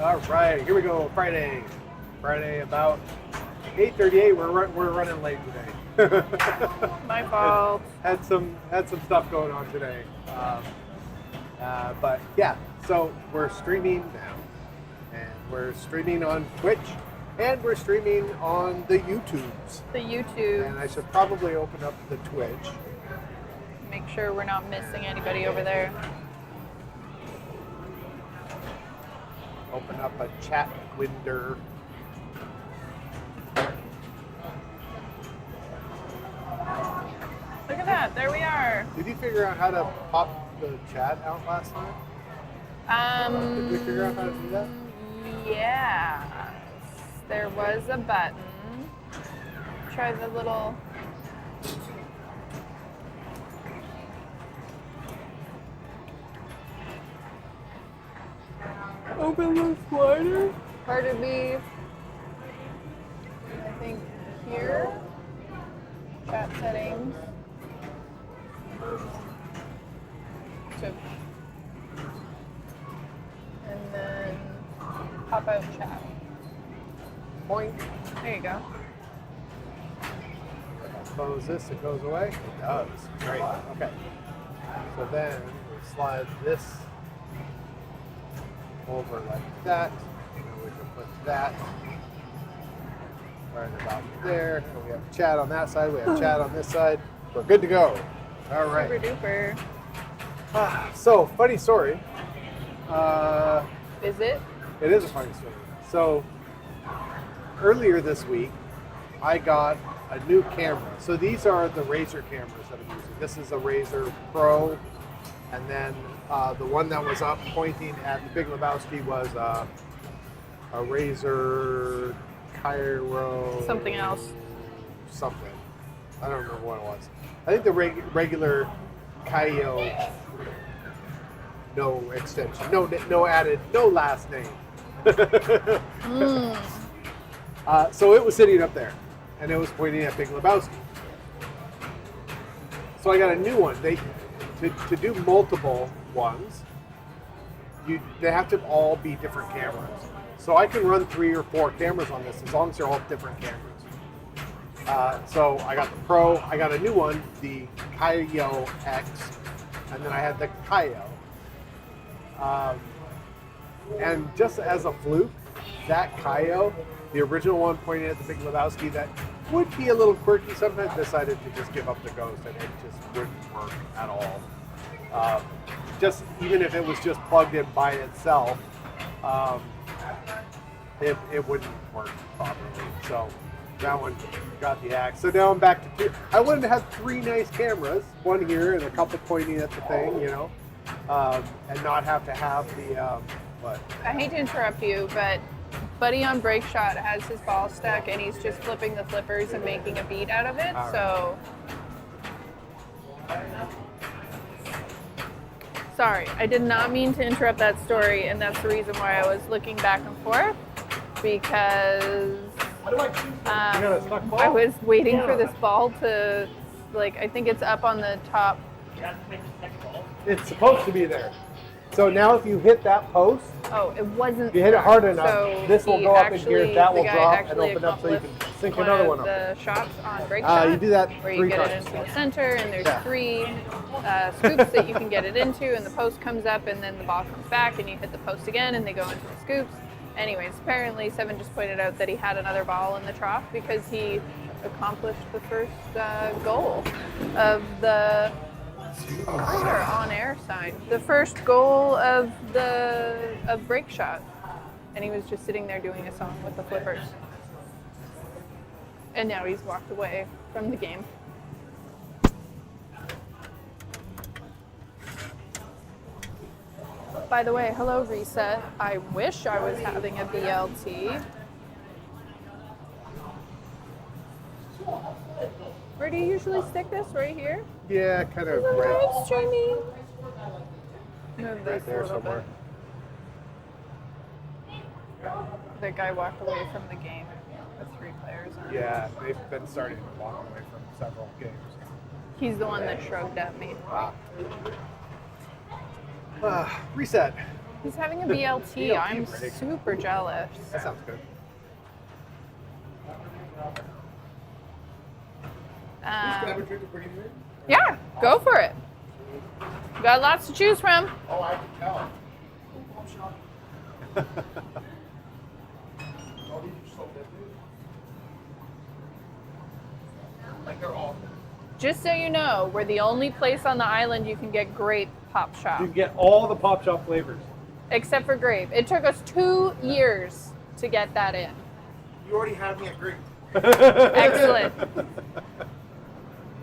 All right, here we go. Friday about 8:38. We're running late today. My fault. Had some stuff going on today, but yeah. So we're streaming now, and we're streaming on Twitch, and we're streaming on the YouTubes. The YouTube. And I should probably open up the Twitch. Make sure we're not missing anybody over there. Open up a chat window. Look at that. There we are. Did you figure out how to pop the chat out last night? Did we figure out how to do that? Yeah. There was a button. Try the little... Open the slider. Part of me, I think here. Chat settings. And then pop out chat. Point. There you go. Close this, it goes away. It does. Great. Okay. So then we slide this over like that. And we can put that right about there. And we have chat on that side. We have chat on this side. We're good to go. All right. Super duper. So, funny story. Is it? It is a funny story. So, earlier this week, I got a new camera. So these are the Razer cameras that I'm using. This is a Razer Pro, and then the one that was up pointing at the Big Lebowski was a Razer Cairo. Something else. Something. I don't remember what it was. I think the regular Caio, no extension, no added, no last name. So it was sitting up there, and it was pointing at Big Lebowski. So I got a new one. To do multiple ones, they have to all be different cameras. So I can run 3 or 4 cameras on this as long as they're all different cameras. So I got the Pro. I got a new one, the Caio X, and then I had the Caio. And just as a fluke, that Caio, the original one pointing at the Big Lebowski, that would be a little quirky sometimes, decided to just give up the ghost, and it just wouldn't work at all. Just even if it was just plugged in by itself, it wouldn't work properly. So that one got the axe. So now I'm back to 2. I wanted to have 3 nice cameras, one here and a couple pointing at the thing, and not have to have the what? I hate to interrupt you, but Buddy on Break Shot has his ball stuck and he's just flipping the flippers and making a beat out of it. All right. So, sorry, I did not mean to interrupt that story, and that's the reason why I was looking back and forth, because I was waiting for this ball to, I think it's up on the top. It's supposed to be there. So now if you hit that post, oh, it wasn't. if you hit it hard enough, so this will go up in here, that will drop and actually open up so you can sink another one up. The shots on Break Shot, you do that where 3 you get times. it into the center, and there's 3 scoops that you can get it into, and the post comes up, and then the ball comes back, and you hit the post again, and they go into the scoops. Anyways, apparently Seven just pointed out that he had another ball in the trough because he accomplished the first goal of the on-air side. The first goal of Break Shot. And he was just sitting there doing a song with the flippers. And now he's walked away from the game. By the way, hello Reset. I wish I was having a BLT. Where do you usually stick this? Right here? Yeah, kind of Live streaming. Move this right there a little somewhere. bit. The guy walked away from the game with 3 players on it. Yeah, they've been starting to walk away from several games. He's the one that shrugged at me. Wow. Reset. He's having a BLT. BLT I'm break. super jealous. That sounds good. Yeah, go for it. You got lots to choose from. Oh, I can tell. Like they're all. Just so you know, we're the only place on the island you can get grape pop shop. You can get all the Pop Shop flavors. Except for grape. It took us 2 years to get that in. You already have me at grape. Excellent.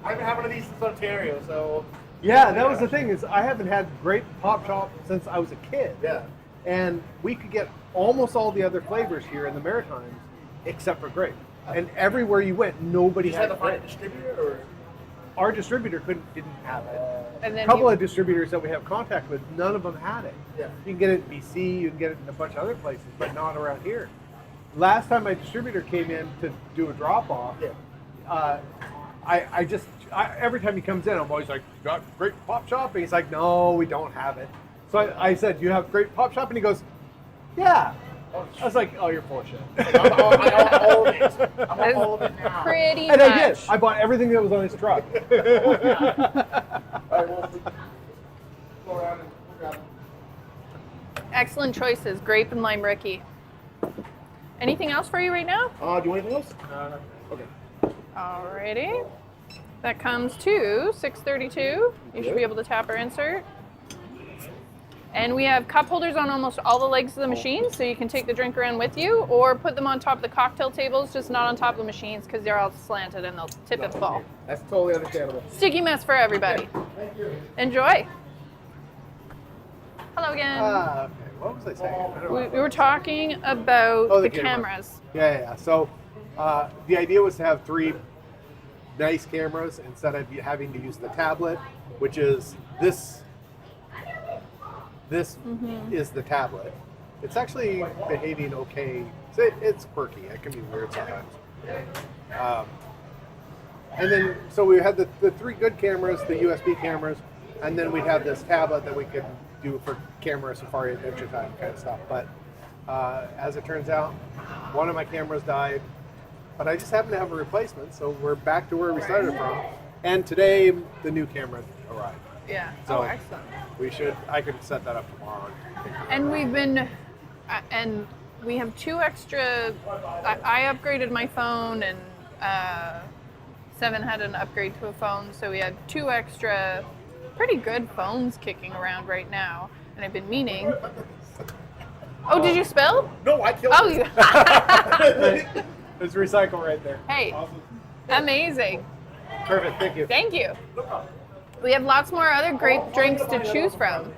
I haven't had one of these since Ontario, so. Yeah, that was the thing, is I haven't had grape Pop Shop since I was a kid. Yeah. And we could get almost all the other flavors here in the Maritimes except for grape. And everywhere you went, nobody You had had to find a grape. distributor, or? Our distributor didn't have it. And A then couple of distributors that we have contact with, none of them had it. Yeah. You can get it in BC, you can get it in a bunch of other places, but not around here. Last time my distributor came in to do a drop off, Yeah. every time he comes in, I'm always like, "You got grape Pop Shop?" And he's like, "No, we don't have it." So I said, "You have grape Pop Shop?" And he goes, "Yeah." I was like, "Oh, you're full of shit." I'm all of it. I'm on all of it now. pretty And much. I did. I bought everything that was on his truck. All right, well, go around and grab them. Excellent choices, grape and lime Ricky. Anything else for you right now? Do you want anything else? No. Okay. Alrighty. That comes to $6.32. You should be able to tap our insert. And we have cup holders on almost all the legs of the machine, so you can take the drink around with you or put them on top of the cocktail tables, just not on top of the machines because they're all slanted and they'll tip and fall. That's totally understandable. Sticky mess for everybody. Thank you. Enjoy. Hello again. Okay. What was I saying? I don't know. We were talking about Oh, the the camera. cameras. Yeah. So the idea was to have 3 nice cameras instead of having to use the tablet, which is this. This is the tablet. It's actually behaving okay. It's quirky. It can be weird sometimes. And then, so we had the 3 good cameras, the USB cameras, and then we'd have this tablet that we could do for camera safari adventure time kind of stuff. But as it turns out, one of my cameras died, but I just happen to have a replacement, so we're back to where we started from. And today, the new camera arrived. Yeah. So- Oh, excellent. I could set that up tomorrow. And we've been, and we have 2 extra. I upgraded my phone, and Seven had an upgrade to a phone, so we had 2 extra, pretty good phones kicking around right now. And I've been meaning. Oh, did you spill? No, I killed Oh, it. you. There's recycle right there. Hey, amazing. Perfect, thank you. Thank you. We have lots more other great drinks to choose from.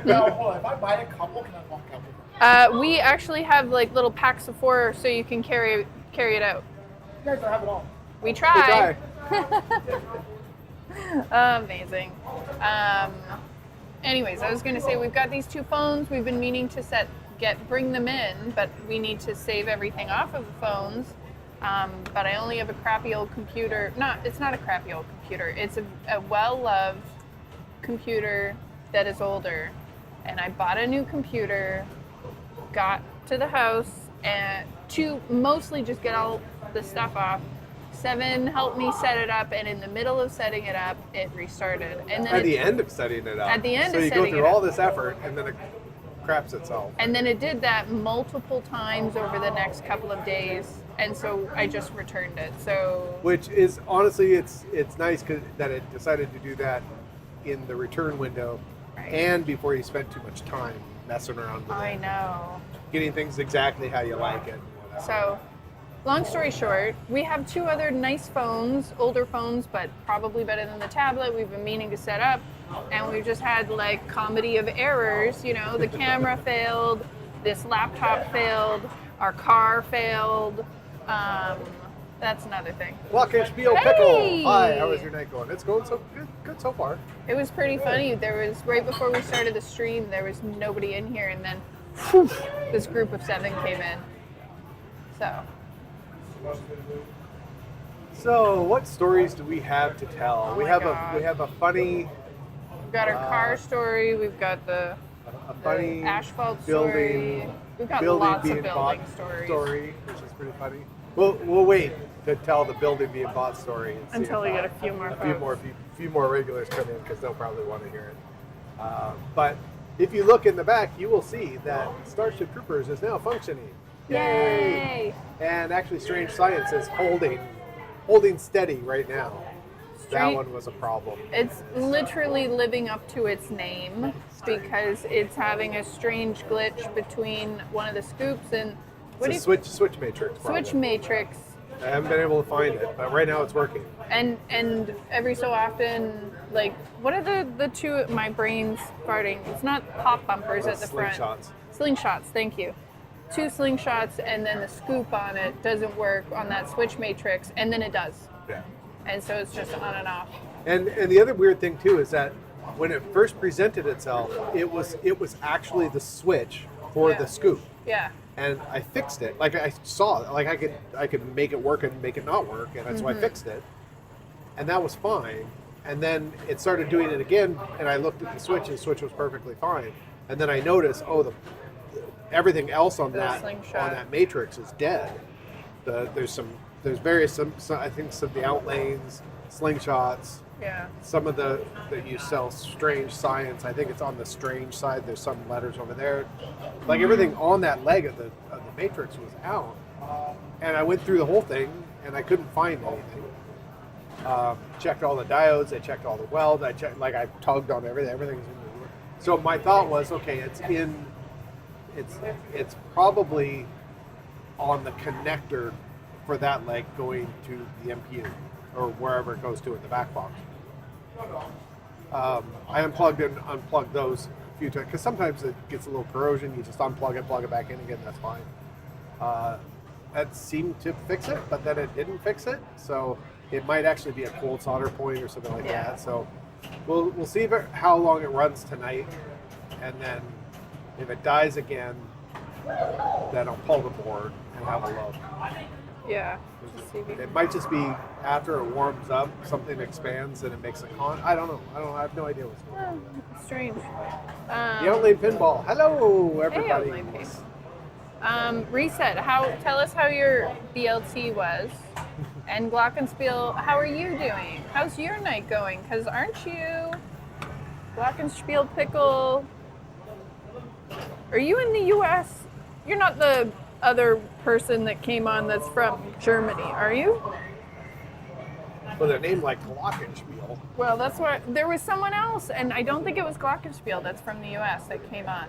No, hold on. If I buy a couple, can I walk out with them? We actually have like little packs of 4, so you can carry it out. You guys don't have it all. We try. We Amazing. Anyways, I was going to say we've got these 2 phones. We've been meaning to bring them in, but we need to save everything off of the phones. But I only have a crappy old computer. It's not a crappy old computer. It's a well-loved computer that is older. And I bought a new computer, got to the house, and to mostly just get all the stuff off. Seven helped me set it up, and in the middle of setting it up, it restarted. And then At the end of setting it up. At the end so of you go setting through it all up. this effort, and then it craps itself. And then it did that multiple times over the next couple of days, and so I just returned it. So Which is honestly, it's nice that it decided to do that in the return window, Right. and before you spent too much time messing around with I it, know. getting things exactly how you like it. So, long story short, we have 2 other nice phones, older phones, but probably better than the tablet we've been meaning to set up. And we've just had like comedy of errors, you know, the camera failed, this laptop failed, our car failed. That's another thing. Glockenspiel Hey! Pickle. Hi, how is your night going? It's going so good so far. It was pretty funny. There was, right before we started the stream, there was nobody in here, and then whew, this group of 7 came in. So, what stories do we have to tell? Oh we my have God. we have a funny. We've got our car story, we've got the a funny the asphalt building, story. We've got building lots being of bought building stories. story, which is pretty funny. We'll wait to tell the building being bought story and see Until if, we get a few more folks. few more regulars come in because they'll probably want to hear it. But if you look in the back, you will see that Starship Troopers is now functioning. Yay! And actually, Strange Science is holding steady right now. That Strange- one was a problem. It's literally living up to its name because it's having a strange glitch between one of the scoops and It's a switch matrix problem. switch matrix. I haven't been able to find it, but right now it's working. And every so often, like, what are the two? My brain's farting. It's not pop bumpers at the front. Slingshots. Slingshots. Thank you. 2 slingshots, and then the scoop on it doesn't work on that switch matrix, and then it does. Yeah. And so it's just on and off. And the other weird thing too is that when it first presented itself, it was actually the switch for Yeah. the scoop. Yeah. And I fixed it. Like I saw, like I could make it work and make it not work, and so I fixed it, and that was fine. And then it started doing it again, and I looked at the switch, and the switch was perfectly fine. And then I noticed, everything else on that matrix is dead. There's various I think some of the outlanes, slingshots. Yeah. Some of that you sell Strange Science. I think it's on the Strange side. There's some letters over there. Like everything on that leg of the matrix was out, and I went through the whole thing and I couldn't find anything. Checked all the diodes. I checked all the welds. I tugged on everything. Everything's in the. So my thought was, okay, it's probably on the connector for that leg going to the MPU or wherever it goes to in the back box. I unplugged and unplugged those a few times because sometimes it gets a little corrosion. You just unplug it, plug it back in again. That's fine. That seemed to fix it, but then it didn't fix it. So it might actually be a cold solder point or something like that. So we'll see how long it runs tonight, and then if it dies again, then I'll pull the board and have a look. Yeah. Just see if you It might just be after it warms up, something expands and it makes a con. I don't know. I have no idea what's going on. it's strange. The Outlane Pinball. Hello, everybody. Hey, Outlane Pace. Reset. Tell us how your BLT was. And Glockenspiel, how are you doing? How's your night going? Because aren't you Glockenspiel Pickle? Are you in the U.S.? You're not the other person that came on that's from Germany, are you? Well, they're named like Glockenspiel. Well, that's what there was someone else, and I don't think it was Glockenspiel that's from the U.S. that came on.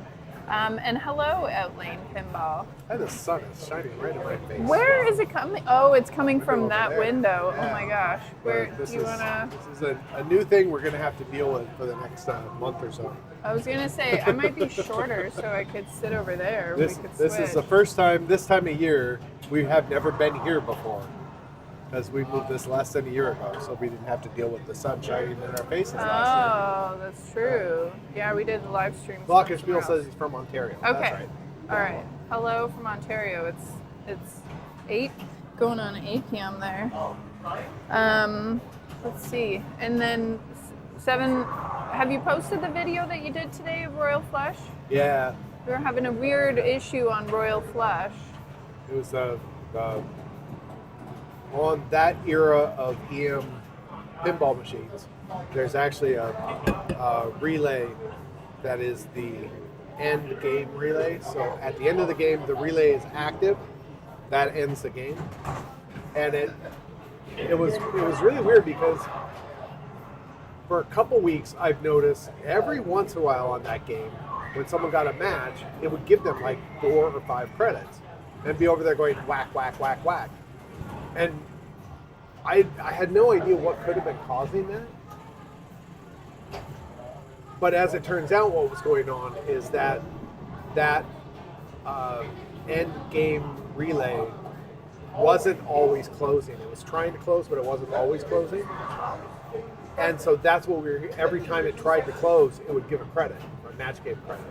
And hello, Outlane Pinball. And the sun is shining right in my face. Where is it coming? Oh, it's coming from over that there. window. Yeah. Oh my gosh. Where This do you wanna? This is a new thing we're going to have to deal with for the next month or so. I was gonna say I might be shorter, so I could sit over there. This we could is switch. the first time this time of year we have never been here before, because we moved this less than a year ago, so we didn't have to deal with the sun shining in our faces last Oh, that's true. Yeah, we did the live stream. year. Glockenspiel says he's from Ontario. Okay. That's right. All right. Hello from Ontario. It's 8, going on 8 p.m. there. Let's see. And then 7. Have you posted the video that you did today of Royal Flush? Yeah, We were having a weird issue on Royal Flush. it was on that era of EM pinball machines. There's actually a relay that is the end game relay. So at the end of the game, the relay is active. That ends the game, and it was really weird because for a couple weeks I've noticed every once in a while on that game when someone got a match, it would give them like 4 or 5 credits and be over there going whack, whack, whack, whack. And I had no idea what could have been causing that. But as it turns out, what was going on is that end game relay wasn't always closing. It was trying to close, but it wasn't always closing. And so that's what every time it tried to close, it would give a credit, a match game credit.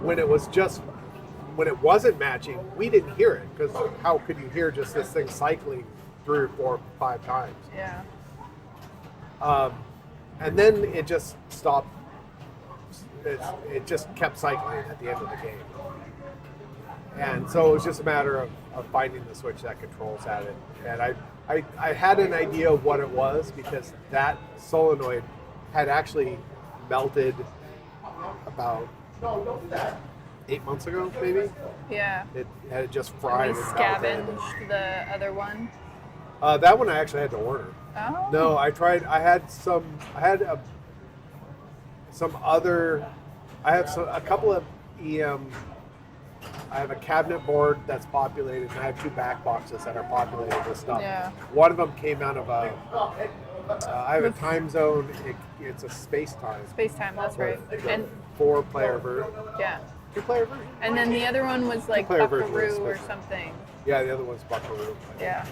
When it wasn't matching, we didn't hear it, because how could you hear just this thing cycling 3 or 4 or 5 times? Yeah. And then it just stopped. it just kept cycling at the end of the game. And so it was just a matter of finding the switch that controls at it. And I had an idea of what it was because that solenoid had actually melted about 8 months ago, maybe. Yeah. It had just fried. We and scavenged melted. the other one. That one I actually had to order. Oh. No, I tried. I had some other. I have a couple of EM. I have a cabinet board that's populated, and I have 2 back boxes that are populated with stuff. Yeah. One of them came out of a. I have a time zone. It's a space time. Space Time, that's right. And 4-player version. yeah. 2-player version. And then the other one was like Two-player version was Buckaroo or Space. something. Yeah, the other one's Buckaroo. Yeah.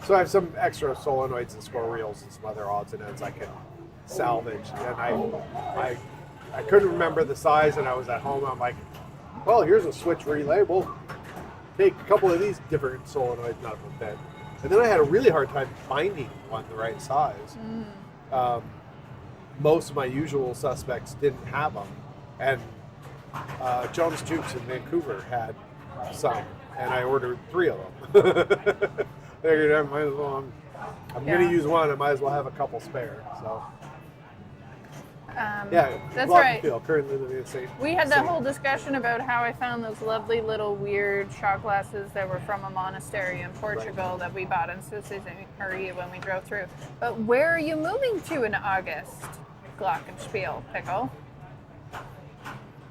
So I have some extra solenoids and score reels and some other odds and ends I can salvage. And I couldn't remember the size, and I was at home. I'm like, well, here's a switch relay. We'll take a couple of these different solenoids, not from that. And then I had a really hard time finding one the right size. Most of my usual suspects didn't have them, and Jones Jukes in Vancouver had some, and I ordered 3 of them. Figured I might as well. I'm going to use one. I might as well have a couple spare. So. Yeah, that's right. Glockenspiel, currently living in St. We had that whole discussion about how I found those lovely little weird shot glasses that were from a monastery in Portugal that we bought in Sault Ste. Marie when we drove through. But where are you moving to in August, Glockenspiel, Pickle?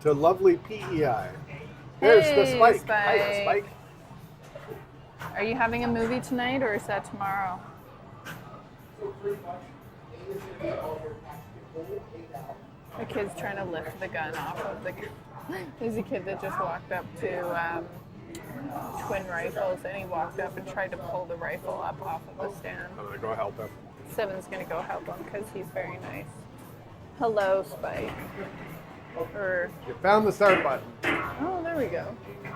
To lovely PEI. There's the Hey, Spike. Spike. Hi, Spike. Are you having a movie tonight or is that tomorrow? The kid's trying to lift the gun off of the. There's a kid that just walked up to twin rifles, and he walked up and tried to pull the rifle up off of the stand. I'm going to go help him. Seven's gonna go help him because he's very nice. Hello, Spike. Or You found the start button. oh, there we go.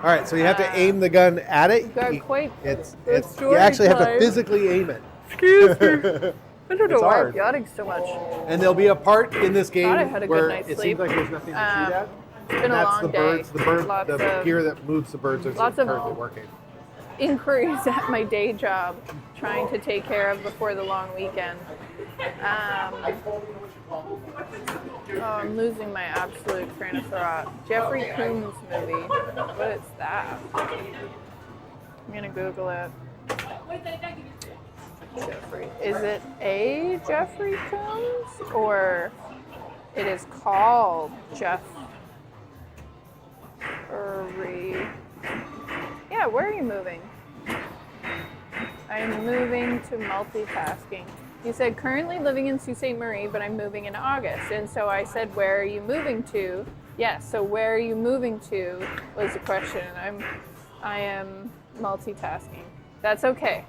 All right, so you have to aim the gun at it. You got quite It's the you actually have to story time. physically aim it. Excuse me. I don't know It's why hard. I'm yawning so much. And there'll be a part in this game Thought I had a good where night's it sleep. seems like there's nothing to shoot at. It's been And a that's long the day. birds, Lots the of gear that moves the birds is lots of- currently working. inquiries at my day job, trying to take care of before the long weekend. I'm losing my absolute train of thought. Jeffrey Combs movie. What is that? I'm gonna Google it. Jeffrey. Is it a Jeffrey Combs or it is called Jeffrey? Yeah, where are you moving? I'm moving to multitasking. You said currently living in Sault Ste. Marie, but I'm moving in August. And so I said, where are you moving to? Yes, so where are you moving to was the question. I am multitasking. That's okay.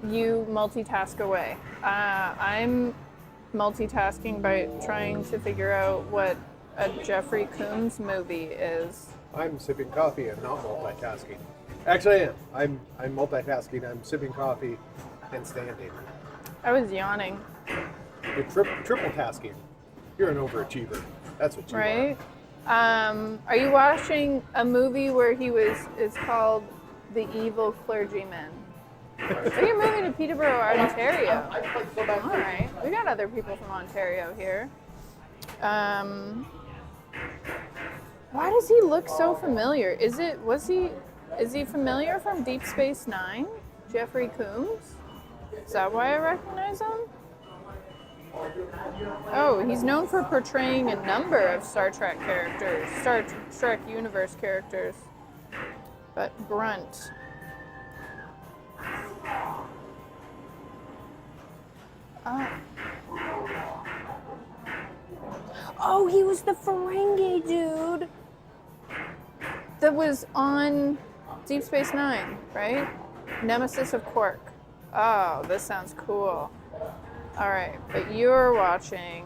You multitask away. I'm multitasking by trying to figure out what a Jeffrey Combs movie is. I'm sipping coffee and not multitasking. Actually, I am. I'm multitasking. I'm sipping coffee and standing. I was yawning. You're triple tasking. You're an overachiever. That's what you Right? Are you watching a movie where it's called The Evil Clergyman? Oh, you're moving to Peterborough, Ontario. All right. We got other people from Ontario here. Why does he look so familiar? Is he familiar from Deep Space Nine? Jeffrey Combs? Is that why I recognize him? Oh, he's known for portraying a number of Star Trek characters, Star Trek universe characters. But Grunt. Oh, he was the Ferengi dude that was on Deep Space Nine, right? Nemesis of Quark. Oh, this sounds cool. All right, but you're watching.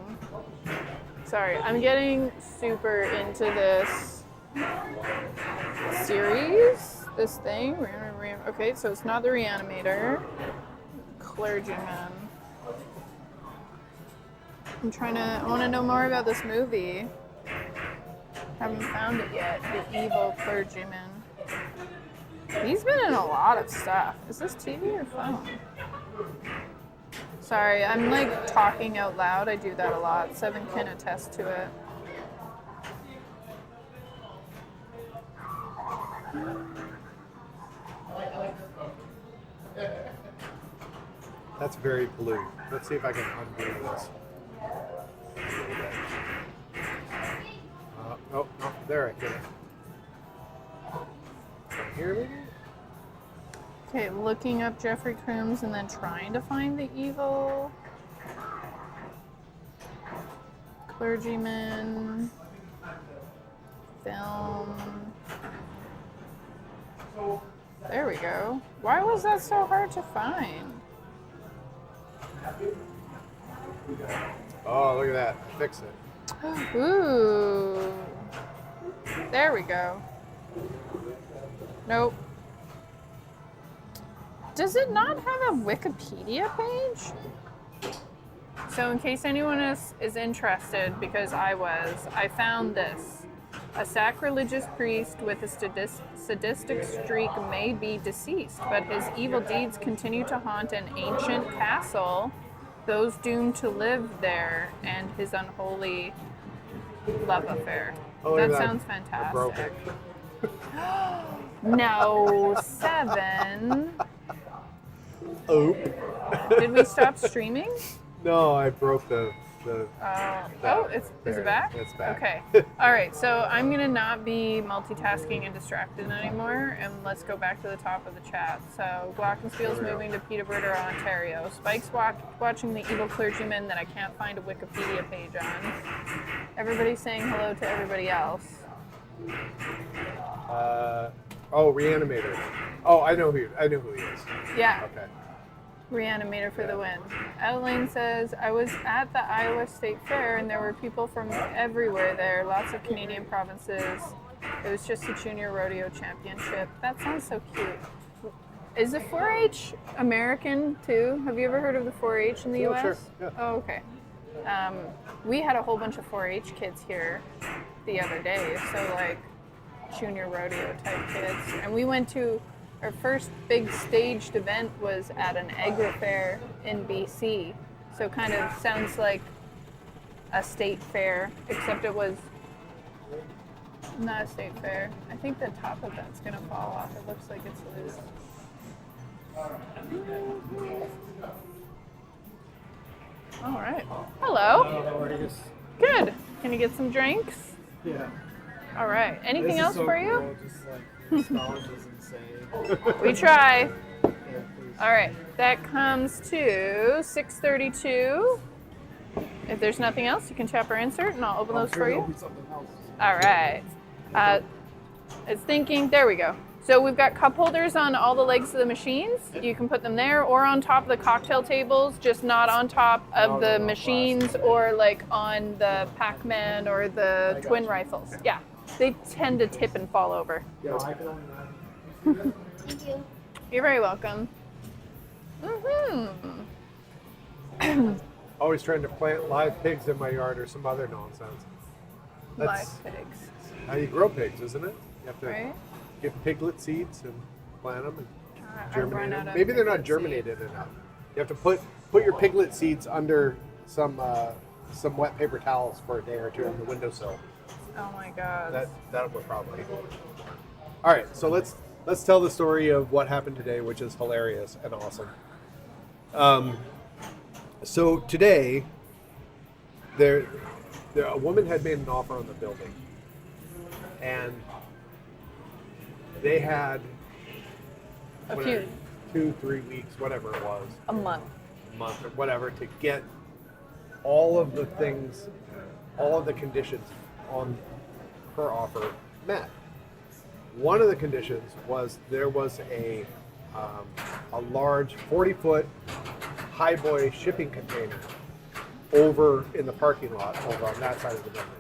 Sorry, I'm getting super into this series, this thing. Okay, so it's not the Reanimator. Clergyman. I want to know more about this movie. Haven't found it yet. The Evil Clergyman. He's been in a lot of stuff. Is this TV or phone? Sorry, I'm like talking out loud. I do that a lot. Seven can attest to it. That's very blue. Let's see if I can undo this. Oh, no, there I get it. Right here, maybe? Okay, looking up Jeffrey Combs and then trying to find the evil clergyman film. There we go. Why was that so hard to find? Oh, look at that. I fixed it. Ooh. There we go. Nope. Does it not have a Wikipedia page? So in case anyone is interested, because I found this. A sacrilegious priest with a sadistic streak may be deceased, but his evil deeds continue to haunt an ancient castle, those doomed to live there, and his unholy love affair. Oh, that look at sounds I broke fantastic. it. No, 7. Oop. Did we stop streaming? No, I broke the Is it back? It's back. Okay. All right. So I'm gonna not be multitasking and distracted anymore, and let's go back to the top of the chat. So Glockenspiel's moving to Peterborough, Ontario. Spike's watching The Evil Clergyman that I can't find a Wikipedia page on. Everybody's saying hello to everybody else. Reanimator. Oh, I know who he is. Yeah. Okay. Reanimator for the win. Adeline says, I was at the Iowa State Fair and there were people from everywhere there, lots of Canadian provinces. It was just a junior rodeo championship. That sounds so cute. Is the 4-H American too? Have you ever heard of the 4-H in the US? Sure. Yeah. Oh, okay. We had a whole bunch of 4-H kids here the other day, so like junior rodeo type kids. And we went to our first big staged event was at an agri fair in BC. So kind of sounds like a state fair, except it was not a state fair. I think the top of that's gonna fall off. It looks like it's loose. All right. Hello. How are you? Good. Can you get some drinks? Yeah. All right. Anything This is else so for you? cool, just like this knowledge is insane. We try. Yeah, please. All right, that comes to 6:32. If there's nothing else, you can tap or insert, and I'll open those for you. Something else. All right. It's thinking. There we go. So we've got cup holders on all the legs of the machines. You can put them there or on top of the cocktail tables, just not on top of the machines or like on the Pac-Man or the twin rifles. Yeah, they tend to tip and fall over. Yeah, I can only imagine. Thank you. You're very welcome. Always trying to plant live pigs in my yard or some other nonsense. That's Live pigs. how you grow pigs, isn't it? You have to Right? get piglet seeds and plant them and I've germinate run them. out of Maybe they're not piglet germinated enough. You have to put your piglet seeds under some wet paper towels for a day or two on the windowsill. Oh my god. That would probably. All right, so let's tell the story of what happened today, which is hilarious and awesome. So today, a woman had made an offer on the building, and they had A few. 2-3 weeks, whatever it was, A month. month or whatever, to get all of the things, all of the conditions on her offer met. One of the conditions was there was a large 40-foot highboy shipping container over in the parking lot over on that side of the building.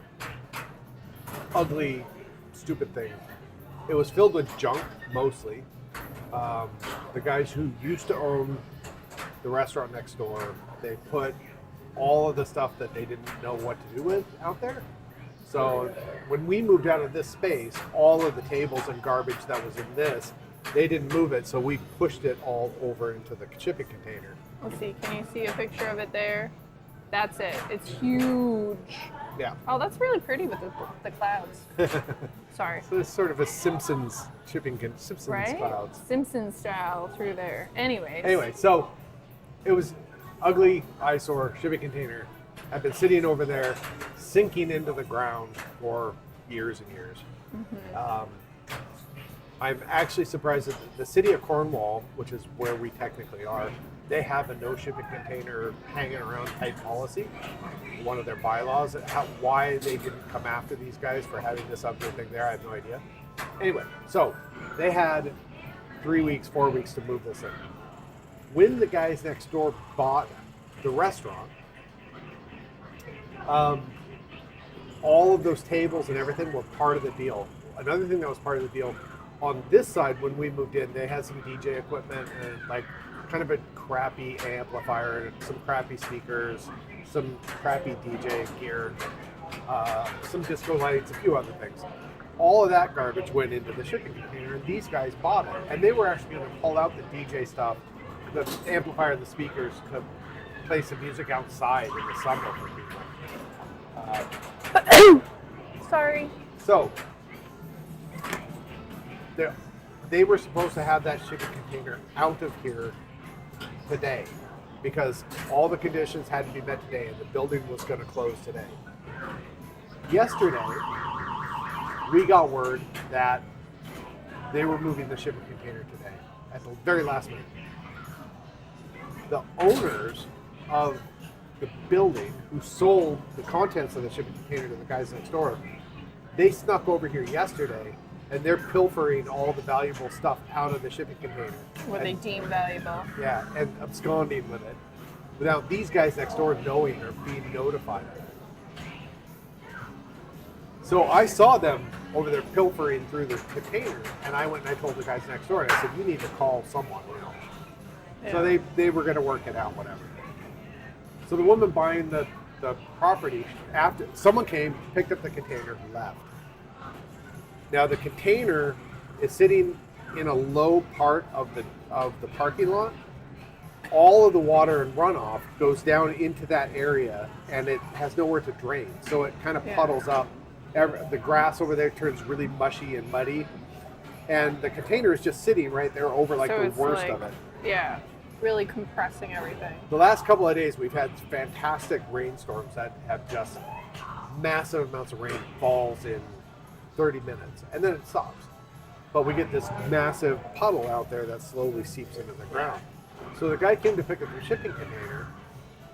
Ugly, stupid thing. It was filled with junk, mostly. The guys who used to own the restaurant next door, they put all of the stuff that they didn't know what to do with out there. So when we moved out of this space, all of the tables and garbage that was in this, they didn't move it, so we pushed it all over into the shipping container. Let's see. Can you see a picture of it there? That's it. It's huge. Yeah. Oh, that's really pretty with the clouds. Sorry. So it's sort of a Simpsons Simpsons Right? clouds. Simpson style through there. Anyways. Anyway, so it was ugly eyesore shipping container. I've been sitting over there, sinking into the ground for years and years. I'm actually surprised that the city of Cornwall, which is where we technically are, they have a no shipping container hanging around type policy. One of their bylaws. Why they didn't come after these guys for having this ugly thing there, I have no idea. Anyway, so they had 3 weeks, 4 weeks to move this in. When the guys next door bought the restaurant, all of those tables and everything were part of the deal. Another thing that was part of the deal, on this side when we moved in, they had some DJ equipment and like kind of a crappy amplifier, some crappy speakers, some crappy DJ gear, some disco lights, a few other things. All of that garbage went into the shipping container, and these guys bought it. And they were actually going to pull out the DJ stuff, the amplifier and the speakers, to play some music outside in the summer for people. Sorry. So, they were supposed to have that shipping container out of here today because all the conditions had to be met today and the building was going to close today. Yesterday, we got word that they were moving the shipping container today at the very last minute. The owners of the building who sold the contents of the shipping container to the guys next door, they snuck over here yesterday and they're pilfering all the valuable stuff out of the shipping container. What they deem valuable. Yeah, and absconding with it without these guys next door knowing or being notified of it. So I saw them over there pilfering through the container, and I went and I told the guys next door, and I said, you need to call someone, you know. Yeah. So they were going to work it out, whatever. So the woman buying the property, after someone came, picked up the container, and left. Now the container is sitting in a low part of the parking lot. All of the water and runoff goes down into that area, and it has nowhere to drain. So it kind of puddles up. The grass over there turns really mushy and muddy, and the container is just sitting right there over like So the it's worst like- of it. Yeah. Really compressing everything. The last couple of days, we've had fantastic rainstorms that have just massive amounts of rain falls in 30 minutes, and then it stops. But we get this massive puddle out there that slowly seeps into the ground. So the guy came to pick up the shipping container,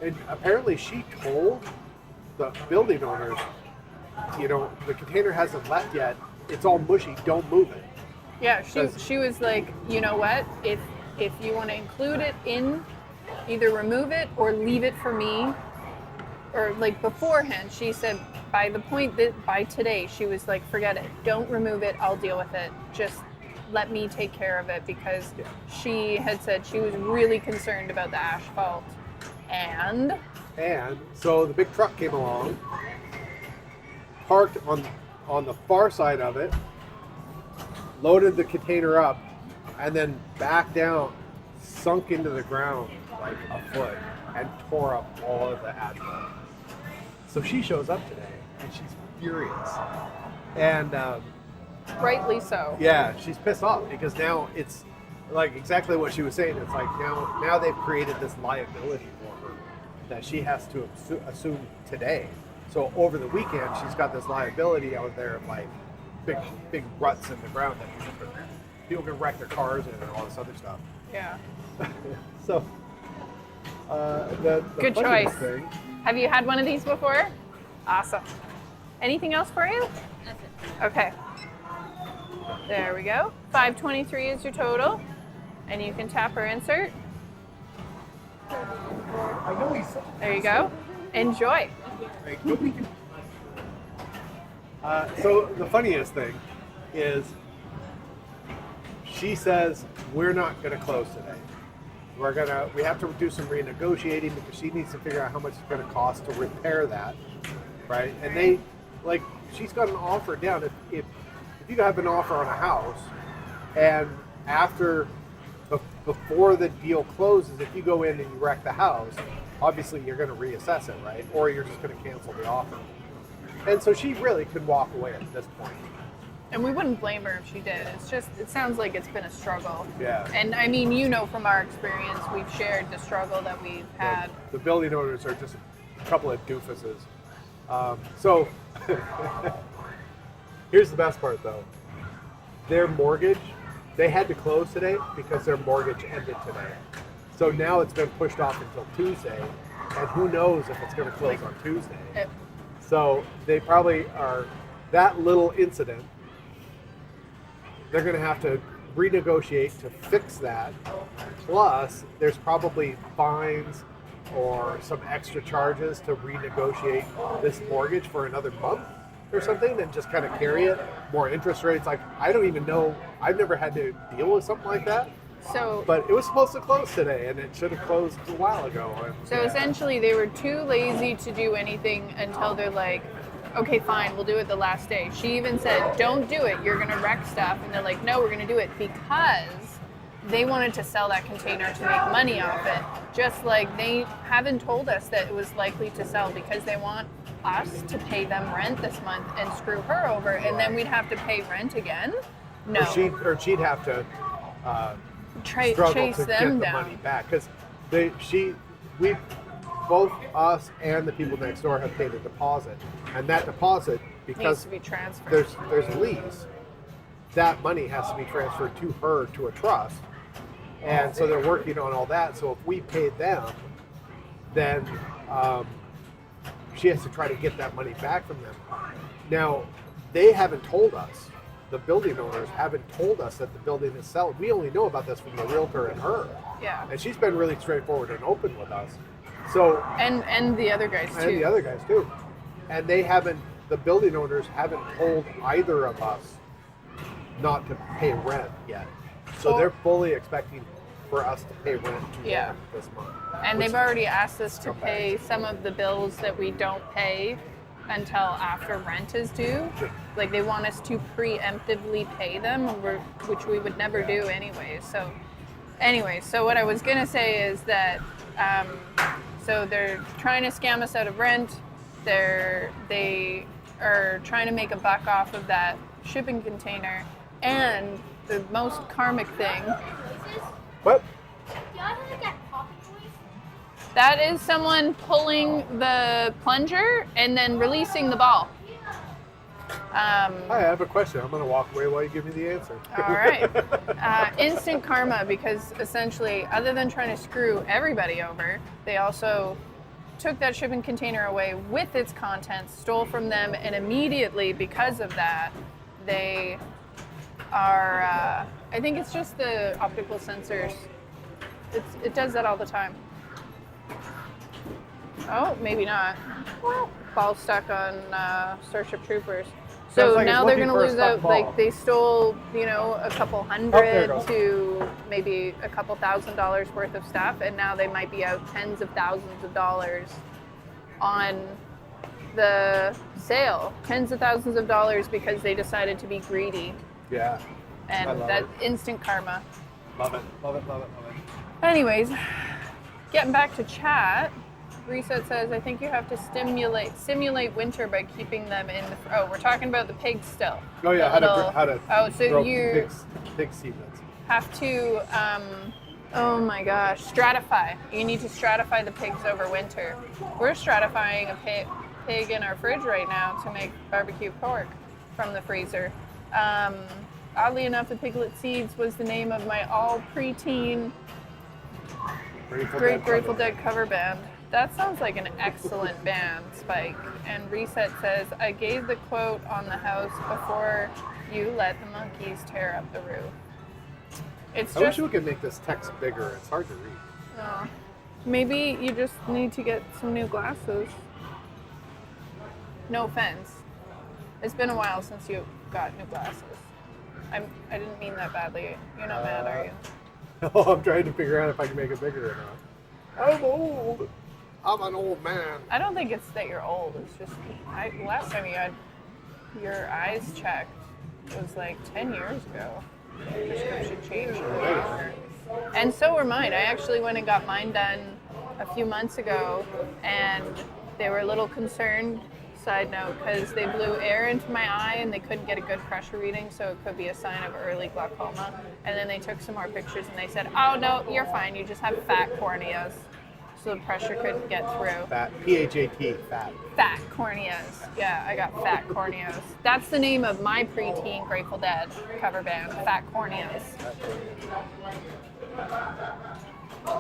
and apparently she told the building owners, you know, the container hasn't left yet. It's all mushy. Don't move it. Yeah, she was like, you know what? If you want to include it in, either remove it or leave it for me. Or like beforehand, she said by the point that by today, she was like, forget it. Don't remove it. I'll deal with it. Just let me take care of it because she had said she was really concerned about the asphalt. And so the big truck came along, parked on the far side of it, loaded the container up, and then back down, sunk into the ground like a foot, and tore up all of the asphalt. So she shows up today, and she's furious. And rightly so. yeah, she's pissed off because now it's like exactly what she was saying. It's like now they've created this liability for her that she has to assume today. So over the weekend, she's got this liability out there of like big ruts in the ground that people can wreck their cars in and all this other stuff. Yeah. So the Good funniest choice. thing, Have you had one of these before? Awesome. Anything else for you? That's it. Okay. There we go. 523 is your total. And you can tap or insert. I know he's There you go. Enjoy. like, nobody can. So the funniest thing is she says we're not going to close today. We have to do some renegotiating because she needs to figure out how much it's going to cost to repair that, right? And she's got an offer down. If you have an offer on a house, and before the deal closes, if you go in and you wreck the house, obviously you're going to reassess it, right? Or you're just going to cancel the offer. And so she really could walk away at this point. And we wouldn't blame her if she did. It sounds like it's been a struggle. Yeah. And I mean, from our experience, we've shared the struggle that we've had. The building owners are just a couple of doofuses. So here's the best part though. Their mortgage, they had to close today because their mortgage ended today. So now it's been pushed off until Tuesday, and who knows if it's going to close on Tuesday. So they probably are, that little incident, they're going to have to renegotiate to fix that. Plus, there's probably fines or some extra charges to renegotiate this mortgage for another month or something, and just kind of carry it. More interest rates. Like, I don't even know. I've never had to deal with something like that. But it was supposed to close today, and it should have closed a while ago. Essentially, they were too lazy to do anything until they're like, okay, fine, we'll do it the last day. She even said, don't do it, you're gonna wreck stuff. And they're like, no, we're gonna do it because they wanted to sell that container to make money off it. Just like they haven't told us that it was likely to sell because they want us to pay them rent this month and screw her over, and then we'd have to pay rent again. No. Or she'd have to struggle chase to them get the down. money back, because we both us and the people next door have paid a deposit, and that deposit, Needs because to be transferred. there's a lease, that money has to be transferred to her to a trust, and so they're working on all that. So if we paid them, then she has to try to get that money back from them. Now, they haven't told us. The building owners haven't told us that the building is selling. We only know about this from the realtor and her. Yeah. And she's been really straightforward and open with us. So And the other guys too. and the other guys too. And the building owners haven't told either of us not to pay rent yet. So they're fully expecting for us to pay rent to them this month. And they've already asked us to Scumbags. pay some of the bills that we don't pay until after rent is due. Like they want us to preemptively pay them, which we would never do anyway. So what I was gonna say is that so they're trying to scam us out of rent. They are trying to make a buck off of that shipping container, and the most karmic thing. What? That is someone pulling the plunger and then releasing the ball. Hi, I have a question. I'm going to walk away while you give me the answer. All right. Instant karma, because essentially, other than trying to screw everybody over, they also took that shipping container away with its contents, stole from them, and immediately, because of that, they are, I think it's just the optical sensors. It does that all the time. Oh, maybe not. Ball stuck on Starship Troopers. Sounds So like now it's they're looking going to for a lose stuck out, ball. like they stole, a couple there hundred it goes. to maybe a couple $1,000s worth of stuff, and now they might be out tens of thousands of dollars on the sale. Tens of thousands of dollars because they decided to be greedy. Yeah. I And love that it. instant karma. Love it. Love it. Love it. Love it. Anyways, getting back to chat, Reset says, I think you have to simulate winter by keeping them in the... Oh, we're talking about the pigs still. Oh yeah, The how to Oh, so grow you pig seedlings. have to, oh my gosh, stratify. You need to stratify the pigs over winter. We're stratifying a pig in our fridge right now to make barbecue pork from the freezer. Oddly enough, the Piglet Seeds was the name of my all preteen Grateful Dead cover band. That sounds like an excellent band, Spike. And Reset says, I gave the quote on the house before you let the monkeys tear up the roof. It's I wish just, we could make this text bigger. It's hard to read. oh, maybe you just need to get some new glasses. No offense. It's been a while since you got new glasses. I didn't mean that badly. You're not mad, are you? I'm trying to figure out if I can make it bigger or not. I'm old. I'm an old man. I don't think it's that you're old. It's just last time you had your eyes checked was like 10 years ago. Prescription changed. And so were mine. I actually went and got mine done a few months ago, and they were a little concerned, side note, because they blew air into my eye and they couldn't get a good pressure reading, so it could be a sign of early glaucoma. And then they took some more pictures and they said, oh no, you're fine, you just have fat corneas. So the pressure couldn't get through. Fat. P-H-A-T. Fat. Fat corneas. Yeah, I got fat corneas. That's the name of my preteen Grateful Dead cover band, Fat Corneas.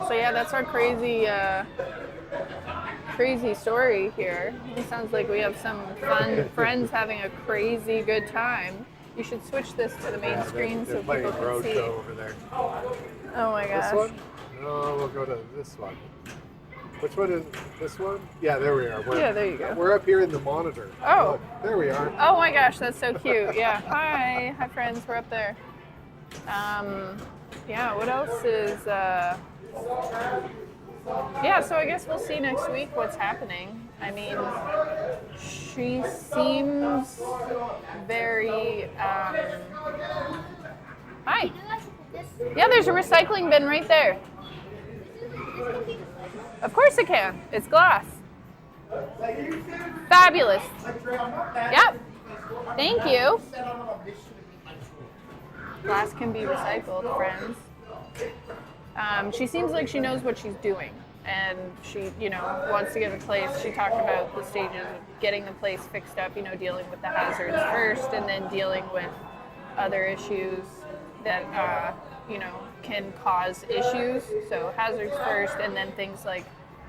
So yeah, that's our crazy story here. It sounds like we have some fun friends having a crazy good time. You should switch this to the main screen so people can see. Over there. Oh my gosh. This one? No, we'll go to this one. Which one is this one? Yeah, there we are. Yeah, there you go. We're up here in the monitor. Oh. Look, there we are. Oh my gosh, that's so cute. Yeah. Hi. Hi friends, we're up there. Yeah, what else is yeah, so I guess we'll see next week what's happening. I mean, she seems very hi. Yeah, there's a recycling bin right there. Of course it can. It's glass. Fabulous. Yep. Thank you. Glass can be recycled, friends. She seems like she knows what she's doing, and she, wants to get a place. She talked about the stages of getting the place fixed up, dealing with the hazards first, and then dealing with other issues that, can cause issues. So hazards first, and then things like,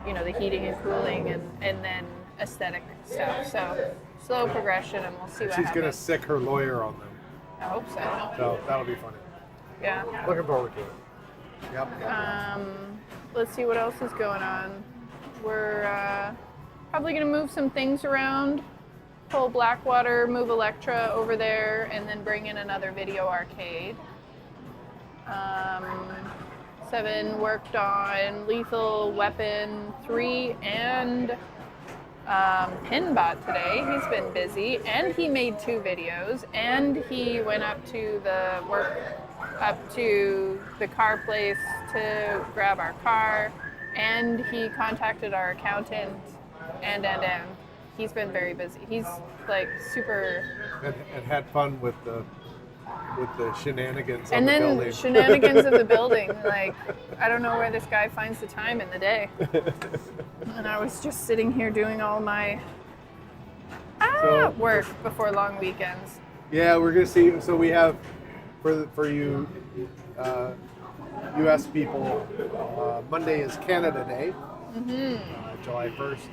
the heating and cooling, and then aesthetic stuff. So slow progression, and we'll see what happens. She's going to sick her lawyer on them. I hope so. So that'll be funny. Yeah. Looking forward to it. Yep. Let's see what else is going on. We're probably going to move some things around. Pull Blackwater, move Electra over there, and then bring in another video arcade. 7 worked on Lethal Weapon 3 and Pinbot today. He's been busy, and he made 2 videos, and he went up to the car place to grab our car, and he contacted our accountant, and he's been very busy. He's like super and had fun with the shenanigans and of the then building. shenanigans of the building. Like, I don't know where this guy finds the time in the day. And I was just sitting here doing all my work before long weekends. Yeah, we're gonna see. So we have for you U.S. people, Monday is Canada Day, July 1st,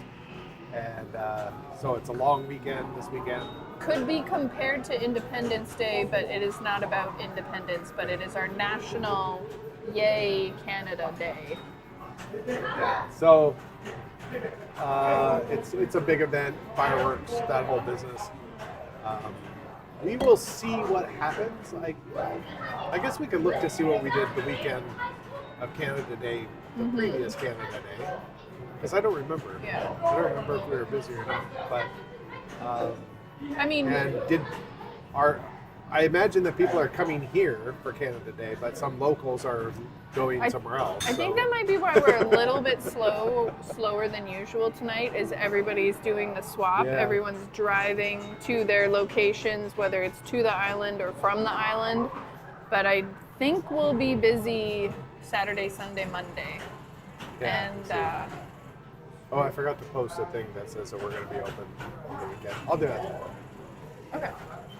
and so it's a long weekend this weekend. Could be compared to Independence Day, but it is not about independence, but it is our national Yay Canada Day. Yeah, so it's a big event, fireworks, that whole business. We will see what happens. I guess we could look to see what we did the weekend of Canada Day, the previous Canada Day, because I don't remember. Yeah. I don't remember if we were busy or not, but. I mean, And I imagine that people are coming here for Canada Day, but some locals are going somewhere else. I think that might be why we're a little bit slower than usual tonight, is everybody's doing the swap. Yeah. Everyone's driving to their locations, whether it's to the island or from the island. But I think we'll be busy Saturday, Sunday, Monday. Yeah. And Oh, I forgot to post a thing that says that we're going to be open on the weekend. I'll do that tomorrow. okay.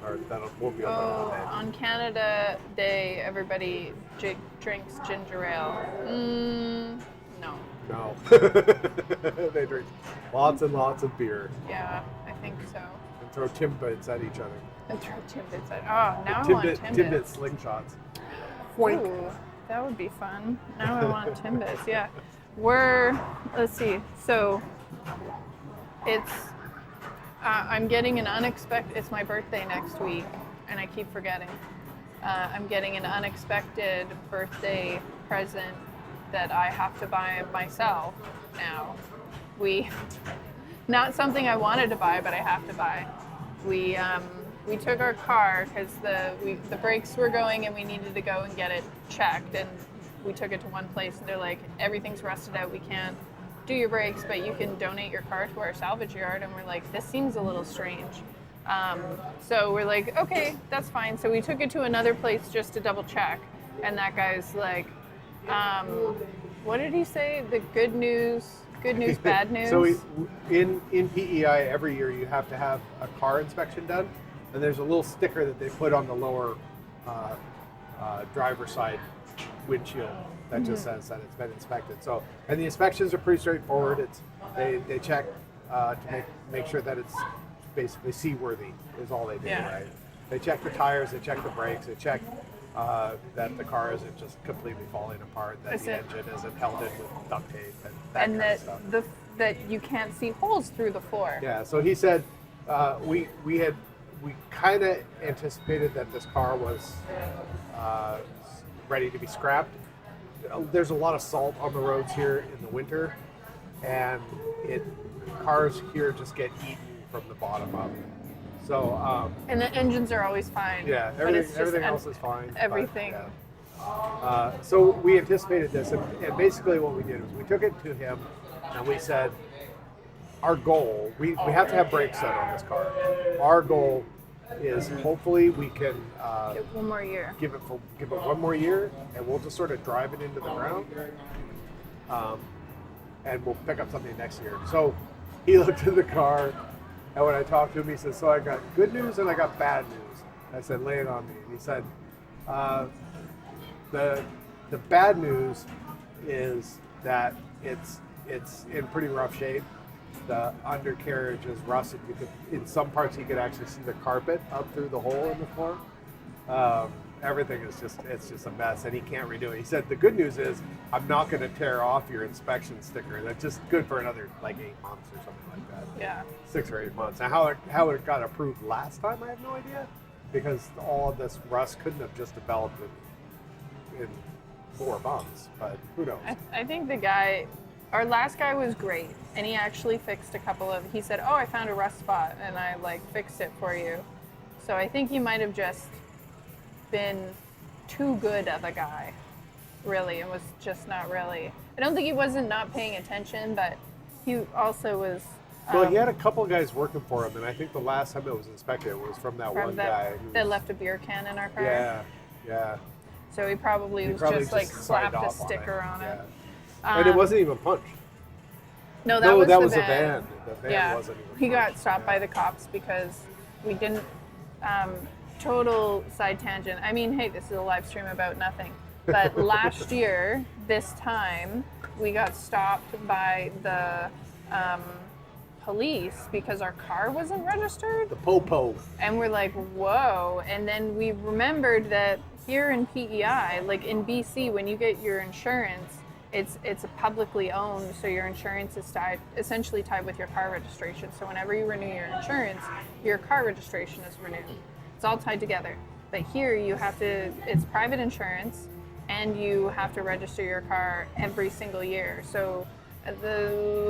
Or we'll be open all day. On Canada Day, everybody drinks ginger ale. No. No. They drink lots and lots of beer Yeah, I think so. and throw Timbits at each other. And throw Timbits at. Oh, now I want Timbits. Timbit slingshots. Ooh, that would be fun. Now I want Timbits, yeah. Let's see, so it's, I'm getting an unexpected, it's my birthday next week, and I keep forgetting. I'm getting an unexpected birthday present that I have to buy myself now. Not something I wanted to buy, but I have to buy. We took our car because the brakes were going and we needed to go and get it checked, and we took it to one place and they're like, everything's rusted out, we can't do your brakes, but you can donate your car to our salvage yard. And we're like, this seems a little strange. So we're like, okay, that's fine. So we took it to another place just to double check, and that guy's like, what did he say? The good news, bad news. So in PEI every year you have to have a car inspection done, and there's a little sticker that they put on the lower driver side windshield that just says that it's been inspected. So, and the inspections are pretty straightforward. They check to make sure that it's basically seaworthy is all they do, right? They check the tires, they check the brakes, they check that the car isn't just completely falling apart, that the engine isn't held in with duct tape and that kind of stuff. That you can't see holes through the floor. Yeah, so he said we kind of anticipated that this car was ready to be scrapped. There's a lot of salt on the roads here in the winter, and cars here just get eaten from the bottom up. So and the engines are always fine. Yeah, everything else is fine. Everything. So we anticipated this, and basically what we did was we took it to him, and we said, our goal, we have to have brakes set on this car. Our goal is hopefully we can one more year. Give it one more year, and we'll just sort of drive it into the ground, and we'll pick up something next year. So he looked at the car, and when I talked to him, he said, so I got good news and I got bad news. I said, lay it on me. And he said, the bad news is that it's in pretty rough shape. The undercarriage is rusted. In some parts, you could actually see the carpet up through the hole in the floor. Everything is just a mess, and he can't redo it. He said the good news is I'm not going to tear off your inspection sticker. That's just good for another like 8 months or something like that. Yeah. 6 or 8 months. And how it got approved last time, I have no idea, because all of this rust couldn't have just developed in 4 months. But who knows? I think our last guy was great, and he actually fixed he said, oh, I found a rust spot, and I fixed it for you. So I think he might have just been too good of a guy, really, and was just not really. I don't think he wasn't not paying attention, but he also was. Well, he had a couple guys working for him, and I think the last time it was inspected was from that one guy that left a beer can in our car. Yeah. So he probably just slapped a sticker on it. And it wasn't even punched. No, that was the van. The van wasn't even punched. He got stopped by the cops because we didn't. Total side tangent. I mean, hey, this is a live stream about nothing. But last year, this time, we got stopped by the police because our car wasn't registered. The Popo. And we're like, whoa. And then we remembered that here in PEI, like in BC, when you get your insurance, it's publicly owned, so your insurance is essentially tied with your car registration. So whenever you renew your insurance, your car registration is renewed. It's all tied together. But here it's private insurance, and you have to register your car every single year. So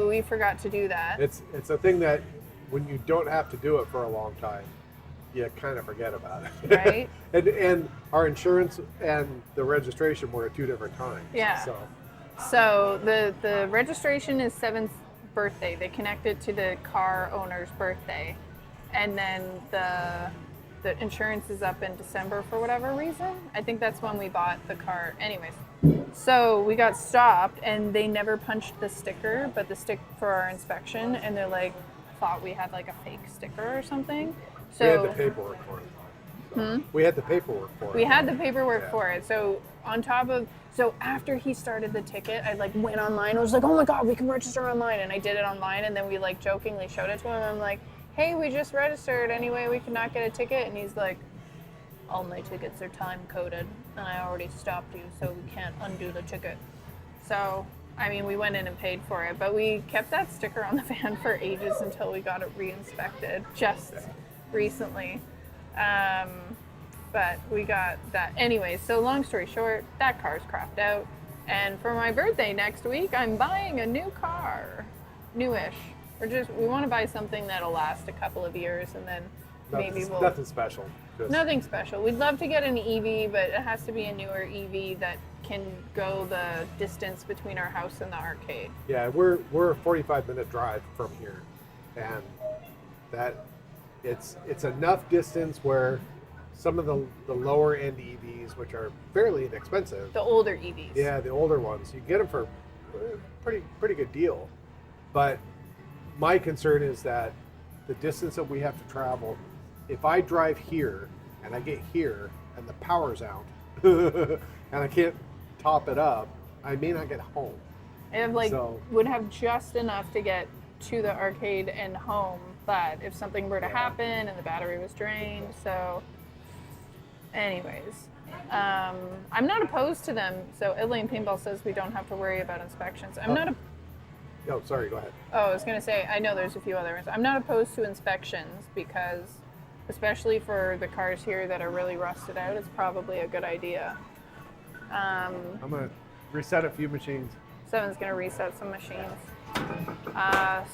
we forgot to do that. It's a thing that when you don't have to do it for a long time, you kind of forget about it. Right. and our insurance and the registration were at 2 different times. Yeah. So the registration is 7th birthday. They connect it to the car owner's birthday, and then the insurance is up in December for whatever reason. I think that's when we bought the car. Anyways, so we got stopped, and they never punched the sticker, but the stick for our inspection, and they're thought we had a fake sticker or something. So we had the paperwork for it. We had the paperwork for it. We had the paperwork for it. So after he started the ticket, I went online. I was like, oh my God, we can register online. And I did it online, and then we jokingly showed it to him. I'm like, hey, we just registered. Anyway, we cannot get a ticket. And he's like, all my tickets are time coded, and I already stopped you, so we can't undo the ticket. So, I mean, we went in and paid for it, but we kept that sticker on the van for ages until we got it re-inspected just recently. But we got that. Anyway, so long story short, that car's crapped out. And for my birthday next week, I'm buying a new car, newish. We want to buy something that'll last a couple of years, and then maybe we'll. Nothing special. Just, Nothing special. We'd love to get an EV, but it has to be a newer EV that can go the distance between our house and the arcade. yeah, we're a 45-minute drive from here, and that it's enough distance where some of the lower end EVs, which are fairly inexpensive, The older EVs. yeah, the older ones, you get them for a pretty good deal. But my concern is that the distance that we have to travel, if I drive here and I get here and the power's out and I can't top it up, I may not get home. Would have just enough to get to the arcade and home, but if something were to happen and the battery was drained, so anyways. I'm not opposed to them. So Elaine Pinball says we don't have to worry about inspections. Oh, sorry, go ahead. Oh, I was going to say, I know there's a few other ones. I'm not opposed to inspections because, especially for the cars here that are really rusted out, it's probably a good idea. I'm going to reset a few machines. Seven's going to reset some machines.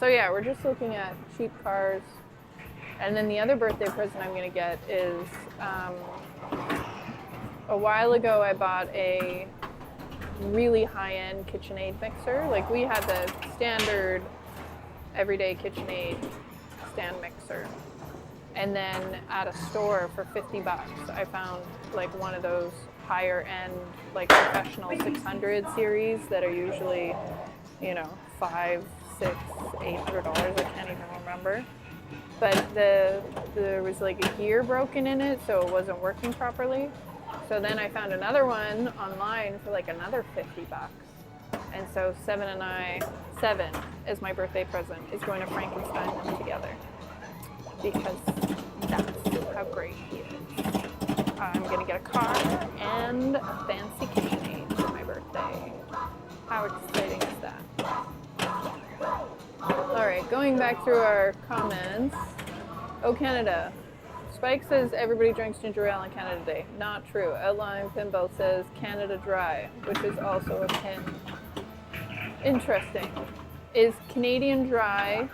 So yeah, we're just looking at cheap cars. And then the other birthday present I'm going to get is, a while ago I bought a really high-end KitchenAid mixer. Like we had the standard everyday KitchenAid stand mixer. And then at a store for $50, I found like one of those higher end, like professional 600 series that are usually, $500, $600, $800. I can't even remember. But there was like a gear broken in it, so it wasn't working properly. So then I found another one online for like another $50. And so Seven as my birthday present is going to Frankenstein them together. Because that's how great he is. I'm gonna get a car and a fancy KitchenAid for my birthday. How exciting is that? Alright, going back through our comments. Oh, Canada. Spike says everybody drinks ginger ale on Canada Day. Not true. Outline Pinball says Canada Dry, which is also a pin. Interesting. Is Canadian Dry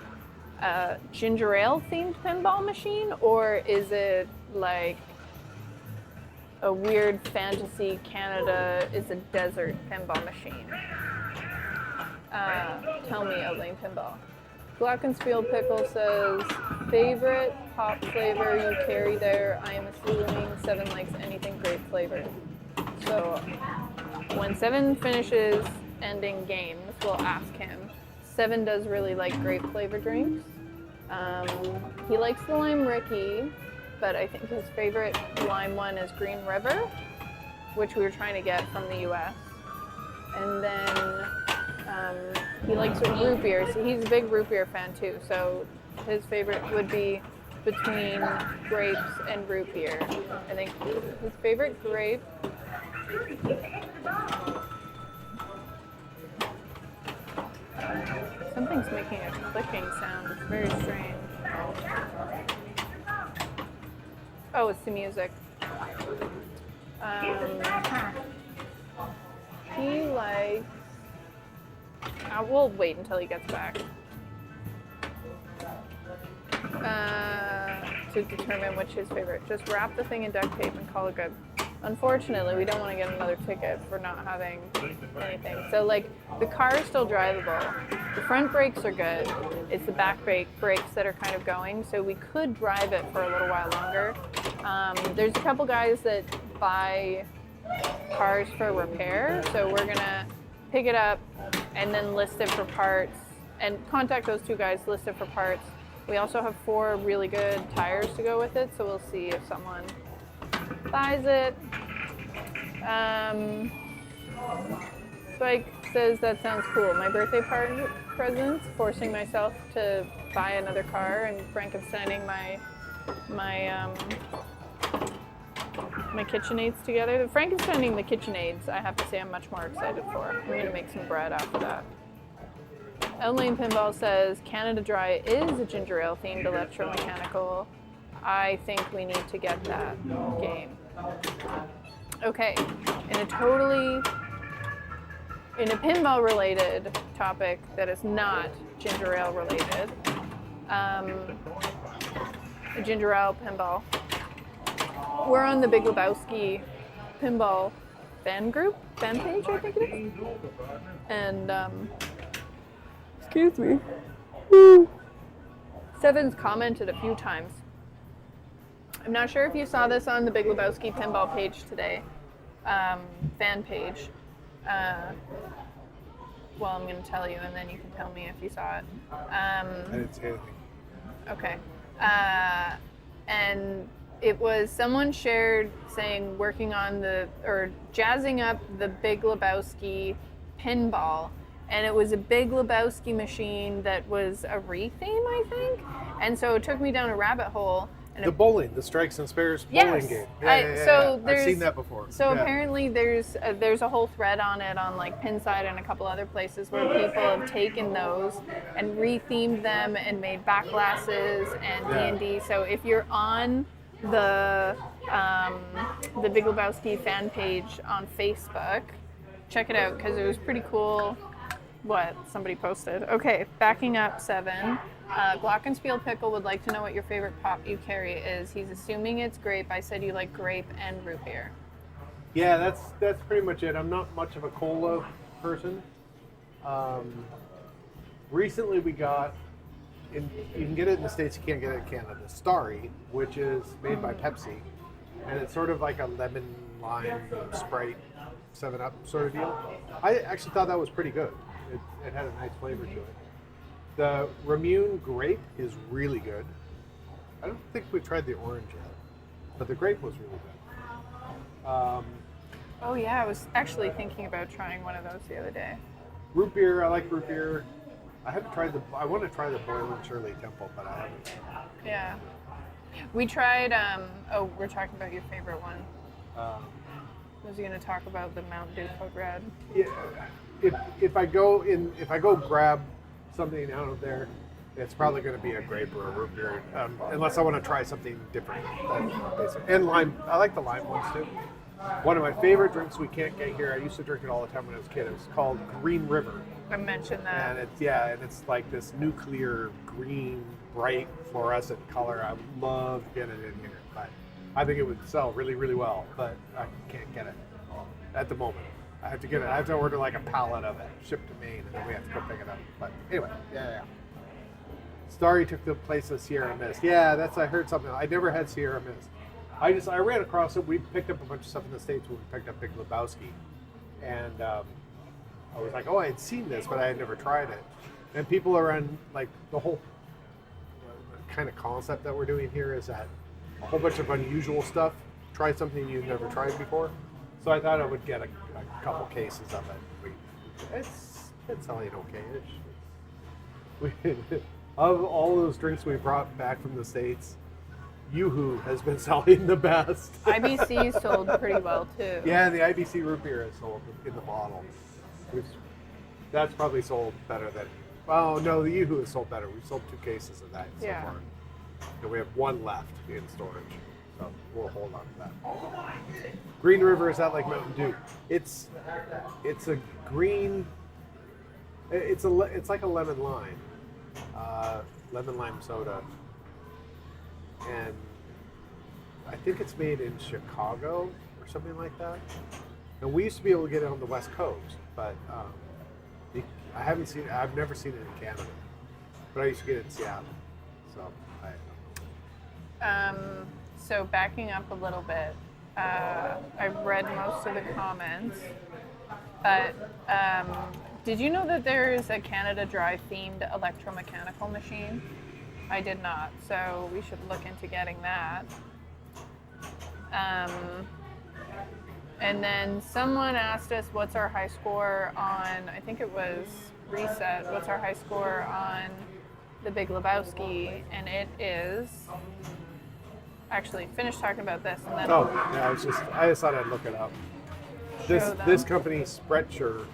a ginger ale themed pinball machine, or is it like a weird fantasy Canada is a desert pinball machine? Tell me, Elaine Pinball. Glockenspiel Pickle says, favorite pop flavor you carry there? I am assuming Seven likes anything grape flavored. So when Seven finishes ending games, we'll ask him. Seven does really like grape flavored drinks. He likes the Lime Ricky, but I think his favorite lime one is Green River, which we were trying to get from the US. And then he likes root beer. So he's a big root beer fan too. So his favorite would be between grapes and root beer. I think his favorite grape. Something's making a clicking sound. It's very strange. Oh, it's the music. He likes. We'll wait until he gets back to determine which his favorite. Just wrap the thing in duct tape and call it good. Unfortunately, we don't want to get another ticket for not having anything. So, like, the car is still drivable. The front brakes are good. It's the back brakes that are kind of going. So we could drive it for a little while longer. There's a couple guys that buy cars for repair. So we're going to pick it up and then list it for parts. And contact those two guys, list it for parts. We also have 4 really good tires to go with it. So we'll see if someone buys it. Spike says that sounds cool. My birthday presents, forcing myself to buy another car and Frankensteining my KitchenAids together. The Frankensteining the KitchenAids, I have to say I'm much more excited for. I'm gonna make some bread after that. Elaine Pinball says Canada Dry is a ginger ale themed electromechanical. I think we need to get that game. Okay, in a totally in a pinball-related topic that is not ginger ale related, ginger ale pinball. We're on the Big Lebowski pinball fan page, I think it is. And excuse me. Seven's commented a few times. I'm not sure if you saw this on the Big Lebowski pinball page today, fan page. Well, I'm going to tell you, and then you can tell me if you saw it. I didn't say anything. Okay. And it was someone shared saying working on jazzing up the Big Lebowski pinball. And it was a Big Lebowski machine that was a retheme, I think. And so it took me down a rabbit hole. And The Strikes and Spares bowling game. So I've seen that before. So apparently there's a whole thread on it on like Pinside and a couple other places where people have taken those and rethemed them and made back glasses and D&D. So if you're on the Big Lebowski fan page on Facebook, check it out because it was pretty cool. What somebody posted. Okay, backing up 7. Glockenspiel Pickle would like to know what your favorite pop you carry is. He's assuming it's grape. I said you like grape and root beer. Yeah, that's pretty much it. I'm not much of a cola person. Recently we got, you can get it in the States, you can't get it in Canada, Starry, which is made by Pepsi. And it's sort of like a lemon, lime, Sprite, 7-Up sort of deal. I actually thought that was pretty good. It had a nice flavor to it. The Ramune grape is really good. I don't think we've tried the orange yet, but the grape was really good. Oh yeah, I was actually thinking about trying one of those the other day. Root beer, I like root beer. I want to try the Boiling Shirley Temple, but I haven't. Yeah. We tried, we're talking about your favorite one. Was you going to talk about the Mountain Dew Code Red? Yeah. If I go grab something out of there, it's probably going to be a grape or a root beer, unless I want to try something different. And lime, I like the lime ones too. One of my favorite drinks we can't get here, I used to drink it all the time when I was a kid, it was called Green River. I mentioned that. And it's like this nuclear green, bright, fluorescent color. I would love to get it in here, but I think it would sell really, really well, but I can't get it at the moment. I have to get it. I have to order like a pallet of it shipped to Maine, and then we have to go pick it up. But anyway, yeah. Starry took the place of Sierra Mist. Yeah, I heard something. I never had Sierra Mist. I ran across it. We picked up a bunch of stuff in the States when we picked up Big Lebowski, and I was like, oh, I had seen this, but I had never tried it. And people around, like, the whole kind of concept that we're doing here is that a whole bunch of unusual stuff. Try something you've never tried before. So I thought I would get a couple cases of it. It's selling okay-ish. Of all those drinks we brought back from the States, Yoo-Hoo has been selling the best. IBC sold pretty well too. Yeah, the IBC root beer is sold in the bottle. That's probably sold better than. Oh no, the Yoo-Hoo has sold better. We've sold 2 cases of that so far, and we have 1 left in storage. So we'll hold on to that. Green River, is that like Mountain Dew? It's a green. It's like a lemon lime soda, and I think it's made in Chicago or something like that. And we used to be able to get it on the West Coast, but I've never seen it in Canada. But I used to get it in Seattle. So So backing up a little bit, I've read most of the comments, but did you know that there is a Canada Dry themed electromechanical machine? I did not, so we should look into getting that. And then someone asked us what's our high score on, I think it was Reset, what's our high score on the Big Lebowski, and it is, actually finish talking about this and then I just thought I'd look it up. This company, Sprecher,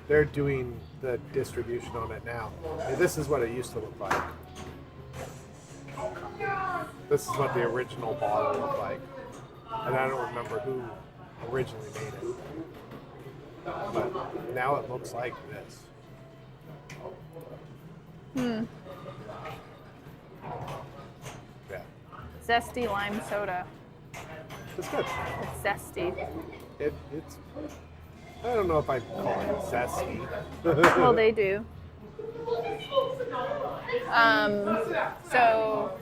they're doing the distribution on it now. And this is what it used to look like. This is what the original bottle looked like. And I don't remember who originally made it. But now it looks like this. Yeah, Zesty lime soda. it's good. It's zesty. It's. I don't know if I'd call it zesty. Well, they do. So,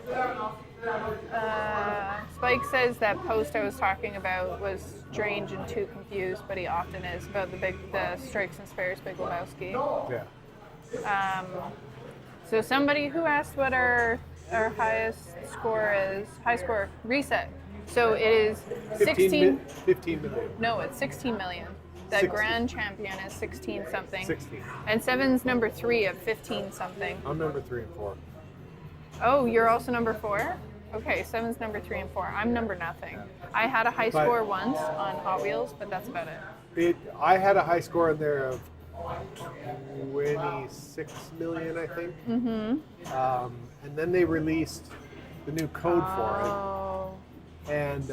Spike says that post I was talking about was strange and too confused, but he often is, about the strikes and spares Big Lebowski. Yeah. So somebody who asked what our highest score is, high score reset. So it is 16. 15 million. No, it's 16 million. The 60. grand champion is 16 something. 16. And Seven's number 3 of 15 something. I'm number 3 and 4. Oh, you're also number 4? Okay, Seven's number 3 and 4. I'm number nothing. I had a high score once on Hot Wheels, but that's about it. I had a high score in there of 26 million, I think. Mm-hmm. And then they released the new code for Oh. it. And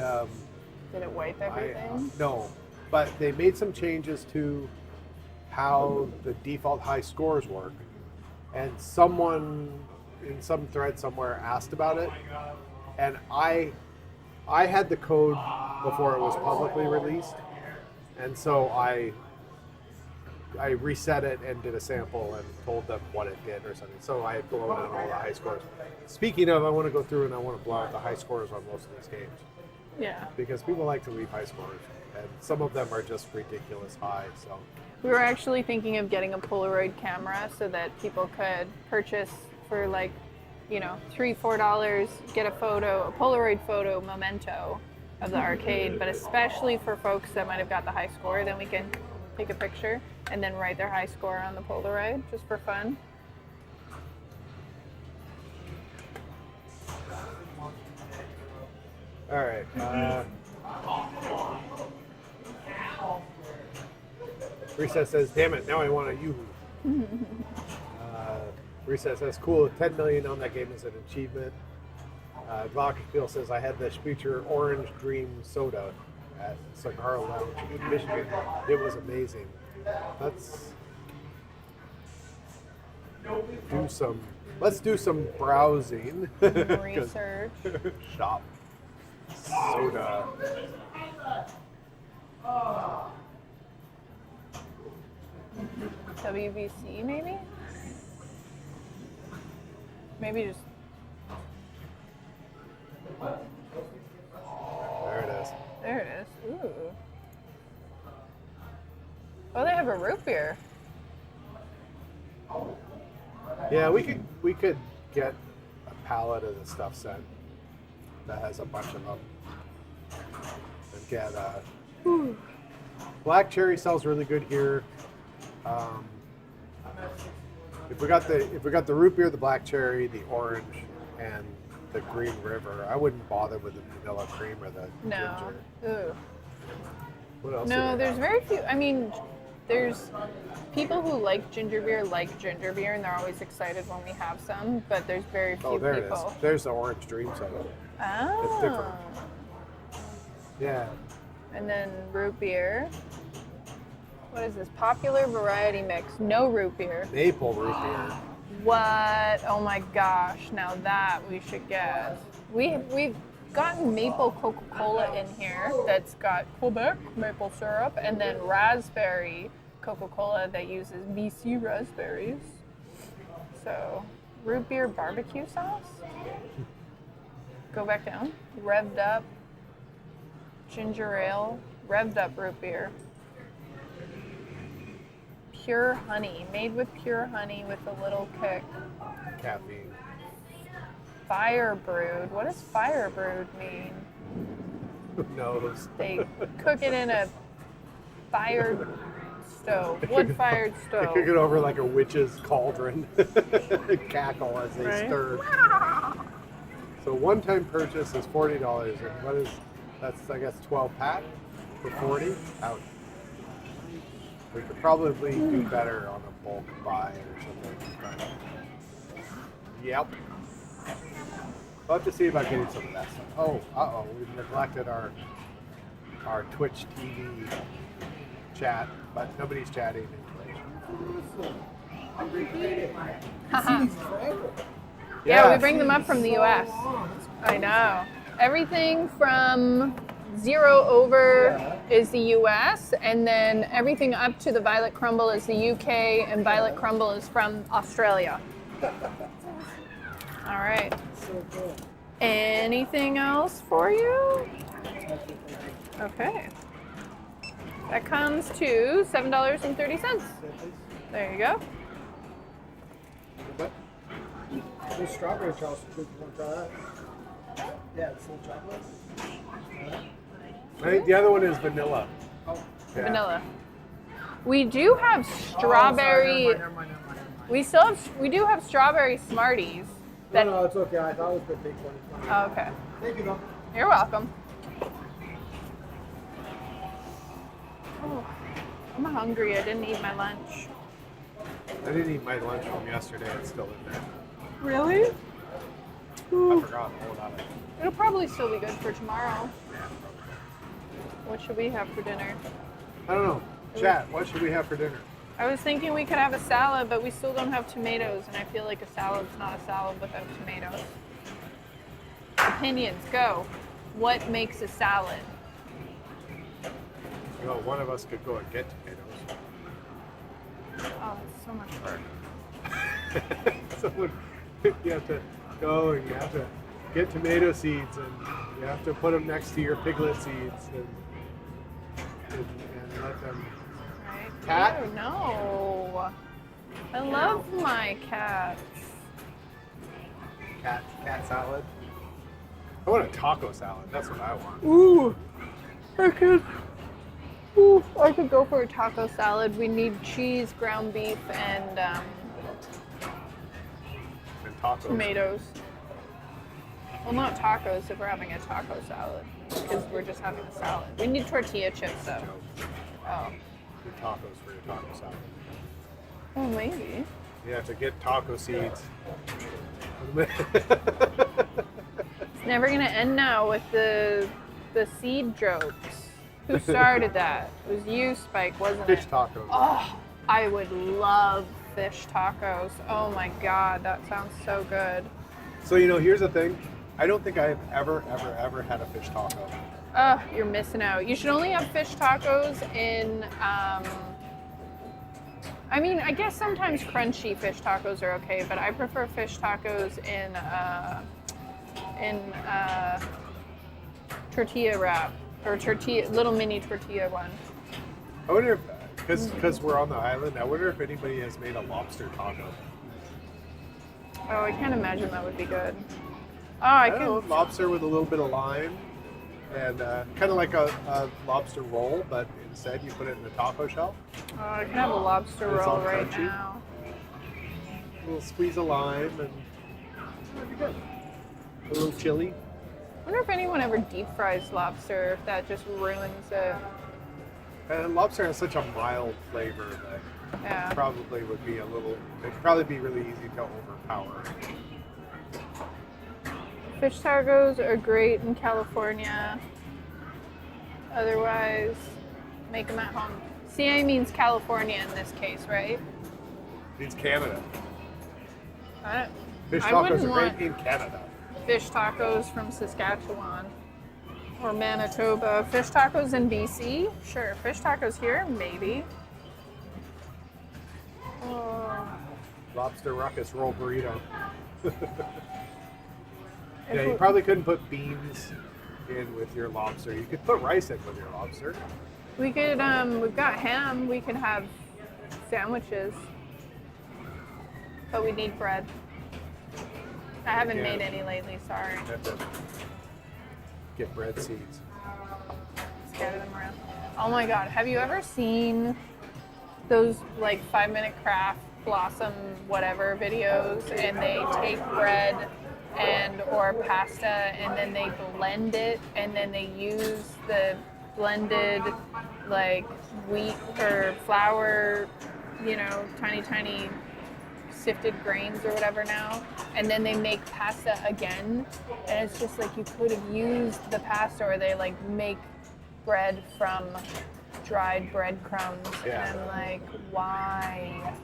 Did it wipe everything? no, but they made some changes to how the default high scores work. And someone in some thread somewhere asked about it. And I had the code before it was publicly released. And so I reset it and did a sample and told them what it did or something. So I had blown out all the high scores. Speaking of, I want to go through and I want to blow out the high scores on most of these games. Yeah. Because people like to leave high scores. And some of them are just ridiculous high. So We were actually thinking of getting a Polaroid camera so that people could purchase for like, $3, $4, get a Polaroid photo memento of the arcade, but especially for folks that might have got the high score, then we can take a picture and then write their high score on the Polaroid just for fun. all right. Reset says, damn it, now I want a Yoo-hoo. Reset says, cool, 10 million on that game is an achievement. Glockenspiel says, I had the Spitzer Orange Dream Soda at Cigar Lounge in Michigan. It was amazing. Let's do some browsing. 'Cause Research. Shop soda. WBC maybe? Maybe just There it is. there it is. Ooh. Oh, they have a root beer. Yeah, we could get a pallet of the stuff sent that has a bunch of them. And get black cherry sells really good here. If we got the root beer, the black cherry, the orange, and the green river, I wouldn't bother with the vanilla cream or the No. ginger. Ooh. What else? do No, they there's have? very few. I mean, there's people who like ginger beer, and they're always excited when we have some. But there's very few Oh, there people. it is. There's the orange dream soda. Oh. It's different. Yeah. And then root beer. What is this? Popular variety mix. No root beer. Maple root beer. What? Oh my gosh! Now that we should get. We've gotten maple Coca-Cola in here that's got Quebec maple syrup, and then raspberry Coca-Cola that uses BC raspberries. So, root beer barbecue sauce. Go back down. Revved up ginger ale. Revved up root beer. Pure honey, made with pure honey with a little kick. Caffeine. Fire brewed. What does fire brewed mean? Who knows? They cook it in a fired stove, wood-fired They cook it stove. over like a witch's cauldron. Cackle as they Right. stir. So one-time purchase is $40, and that's I guess 12 pack for 40. Ouch. We could probably do better on a bulk buy or something. But yep. I'll have to see about getting some of that stuff. Oh, we've neglected our Twitch TV chat, but nobody's chatting. Haha. Forever. Yeah, we bring them up from the U.S. I know. Everything from 0 over is the U.S. and then everything up to the Violet Crumble is the U.K. and Violet Crumble is from Australia. All right. So cool. Anything else for you? Okay. That comes to $7.30. There you go. But There's strawberry Charleston cookies. You want to try that? Yeah, it's little chocolate. I think the other one is vanilla. Oh, Yeah. Vanilla. We do have strawberry. Never mind. We do have strawberry Smarties. That, No, it's okay. I thought it was the big one. It's fine. oh, okay. Thank you, though. You're welcome. Oh, I'm hungry. I didn't eat my lunch. I didn't eat my lunch from yesterday. It's still in there. Really? I forgot all about it. It'll probably still be good for tomorrow. What should we have for dinner? I don't know. Chat, what should we have for dinner? I was thinking we could have a salad, but we still don't have tomatoes, and I feel like a salad's not a salad without tomatoes. Opinions, go. What makes a salad? Well, one of us could go and get tomatoes. Oh, it's so much work. Someone, you have to go and you have to get tomato seeds and you have to put them next to your piglet seeds and let them. Right? Cat? Ew, no. I love my cats. Cat salad. I want a taco salad. That's what I want. Ooh, I could go for a taco salad. We need cheese, ground beef, and And tacos. tomatoes. Well, not tacos if we're having a taco salad, because we're just having a salad. We need tortilla chips though. Oh, Your tacos for your taco salad. well, maybe. You have to get taco seeds. It's never gonna end now with the seed jokes. Who started that? It was you, Spike, wasn't Fish it? tacos. Oh, I would love fish tacos. Oh my god, that sounds so good. So here's the thing. I don't think I've ever had a fish taco. Oh, you're missing out. You should only have fish tacos in, I mean, I guess sometimes crunchy fish tacos are okay, but I prefer fish tacos in tortilla wrap, or little mini tortilla one. I wonder if, because we're on the island, I wonder if anybody has made a lobster taco. Oh, I can't imagine that would be good. Oh, I don't know, could. lobster with a little bit of lime and kind of like a lobster roll, but instead you put it in the taco shell. Oh, I can have a lobster It's all roll right crunchy. now. A little squeeze of lime and that'd be good. A little chili. I wonder if anyone ever deep fries lobster, if that just ruins it. And lobster has such a mild flavor that Yeah. probably would be it'd probably be really easy to overpower. Fish tacos are great in California. Otherwise, make them at home. CA means California in this case, right? It means Canada. Fish I tacos wouldn't are want great in Canada. fish tacos from Saskatchewan or Manitoba. Fish tacos in BC? Sure. Fish tacos here? Maybe. Oh. Lobster ruckus roll burrito. If Yeah, you we- probably couldn't put beans in with your lobster. You could put rice in with your lobster. We could, we've got ham. We could have sandwiches. But we need bread. I haven't Yeah. made any lately, sorry. You have to get bread seeds. Scatter them around. Oh my god, have you ever seen those like 5-minute craft blossom whatever videos and they take bread and or pasta and then they blend it and then they use the blended like wheat or flour, tiny sifted grains or whatever now, and then they make pasta again, and it's just like you could have used the pasta, or they like make bread from dried breadcrumbs Yeah. and like why?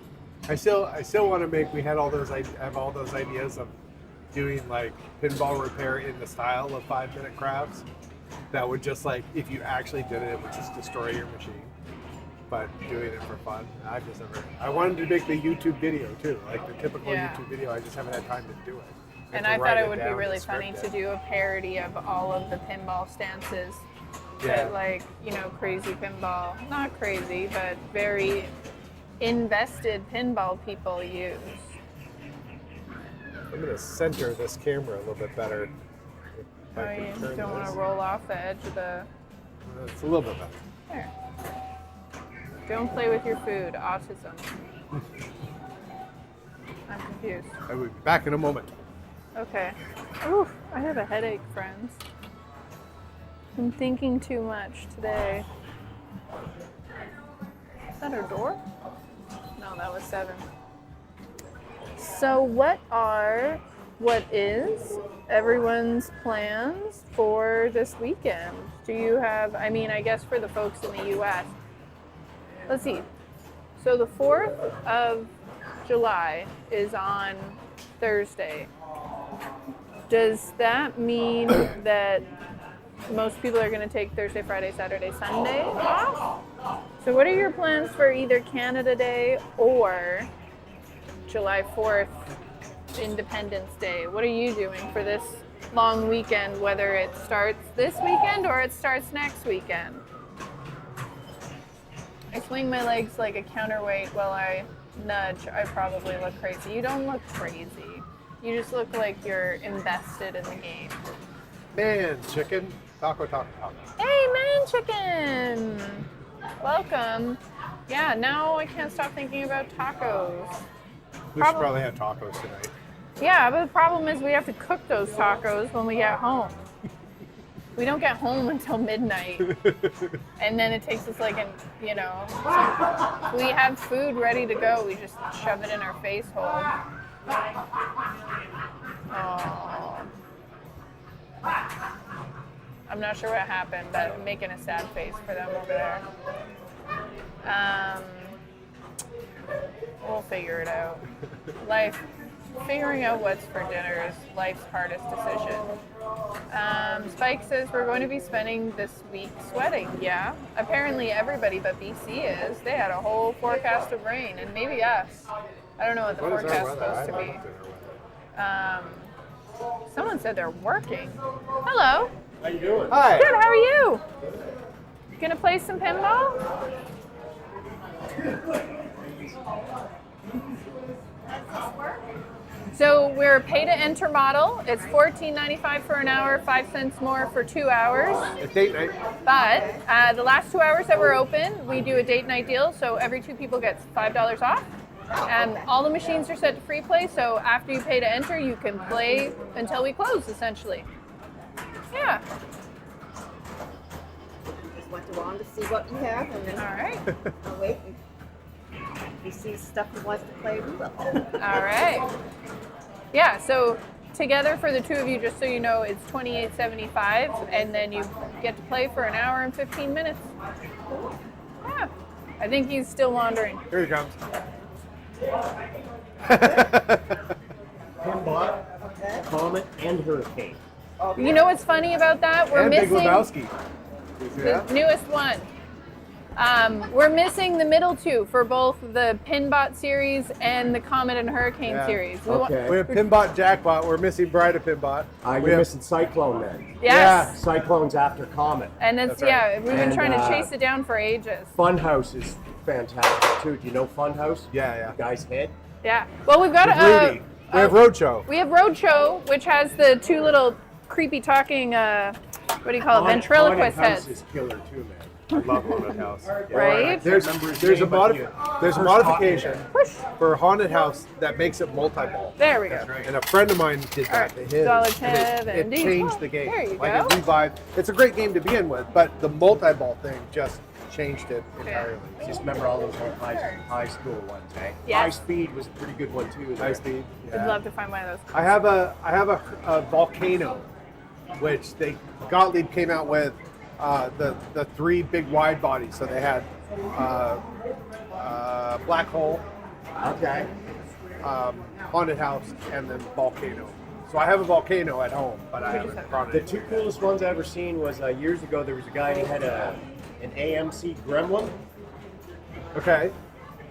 I still want to make. We had all those. I have all those ideas of doing like pinball repair in the style of 5-minute crafts. That would just like, if you actually did it, it would just destroy your machine. But doing it for fun, I've just never. I wanted to make the YouTube video too, like the typical Yeah. YouTube video. I just haven't had time to do it. And to I write thought it would be down really and funny script to it. do a parody of all of the pinball stances Yeah. that, like, you know, crazy pinball, not crazy, but very invested pinball people use. I'm gonna center this camera a little bit better. If Oh, I can you turn don't want to this. roll off the edge of the. It's a little bit better. There. Don't play with your food. Autism. I'm confused. I will be back in a moment. Okay. Ooh, I have a headache, friends. I'm thinking too much today. Is that our door? No, that was 7. So what is everyone's plans for this weekend? Do you have, I mean, I guess for the folks in the US. Let's see. So the 4th of July is on Thursday. Does that mean that most people are going to take Thursday, Friday, Saturday, Sunday off? So what are your plans for either Canada Day or July 4th, Independence Day? What are you doing for this long weekend, whether it starts this weekend or it starts next weekend? I swing my legs like a counterweight while I nudge. I probably look crazy. You don't look crazy. You just look like you're invested in the game. Man, chicken, taco, taco, taco. Hey, man chicken! Welcome. Yeah, now I can't stop thinking about tacos. We should probably have tacos tonight. Yeah, but the problem is we have to cook those tacos when we get home. We don't get home until midnight. And then it takes us like we have food ready to go. We just shove it in our face hole. Oh. I'm not sure what happened, but I'm making a sad face for them over there. We'll figure it out. Figuring out what's for dinner is life's hardest decision. Spike says we're going to be spending this week sweating. Yeah, apparently everybody but BC is. They had a whole forecast of rain, and maybe us. I don't know what the What is our forecast is weather? supposed to I be. looked at our weather. Someone said they're working. Hello. How you doing? Hi. Good. How are you? Gonna play some pinball? So we're a pay to enter model. It's $14.95 for an hour, 5 cents more for 2 hours. It's date night. But the last 2 hours that we're open, we do a date night deal. So every 2 people gets $5 off. And all the machines are set to free play. So after you pay to enter, you can play until we close, essentially. Yeah. Just went around to see what you have, and then All right. I'll wait. If you see stuff he wants to play, we will. All right. Yeah, so together for the 2 of you, just so you know, it's $28.75, and then you get to play for an hour and 15 minutes. Yeah. I think he's still wandering. Here he comes. Pinball, Comet, and Hurricane. You know what's funny about that? We're And Big missing Lebowski. You see the that? newest one. We're missing the middle 2 for both the Pinbot series and the Comet and Hurricane Yeah. series. Okay. We have Pinbot Jackpot. We're missing Bride of Pinbot. We You're have- missing Cyclone then. Yes. Cyclone's after Comet. And it's, That's right. yeah, we've been And, trying to chase it down for ages. Funhouse is fantastic too. Do you know Funhouse? Yeah, yeah. The guy's head. Yeah. Well, we've got Rudy. We have Roadshow. We have Roadshow, which has the 2 little creepy talking, what do you call it, ventriloquist Haunted House heads. is killer too, man. I love Haunted House. Right? There's a modification Push. for Haunted House that makes it multi-ball. There we go. And a friend of mine did that Alright, to his. Solitaire and it and changed D12. the game. There you like go. it revived. It's a great game to begin with, but the multi-ball thing just changed it entirely. Just remember all those old high school ones, eh? Yes. High Speed was a pretty good one too. High speed. We'd Yeah. love to find one of those. I have a volcano, which Gottlieb came out with the three big wide bodies. So they had Black Hole, Okay. Haunted House, and then Volcano. So I have a Volcano at home, but I haven't brought it The in. two coolest ones I ever seen was years ago. There was a guy and he had an AMC Gremlin, Okay.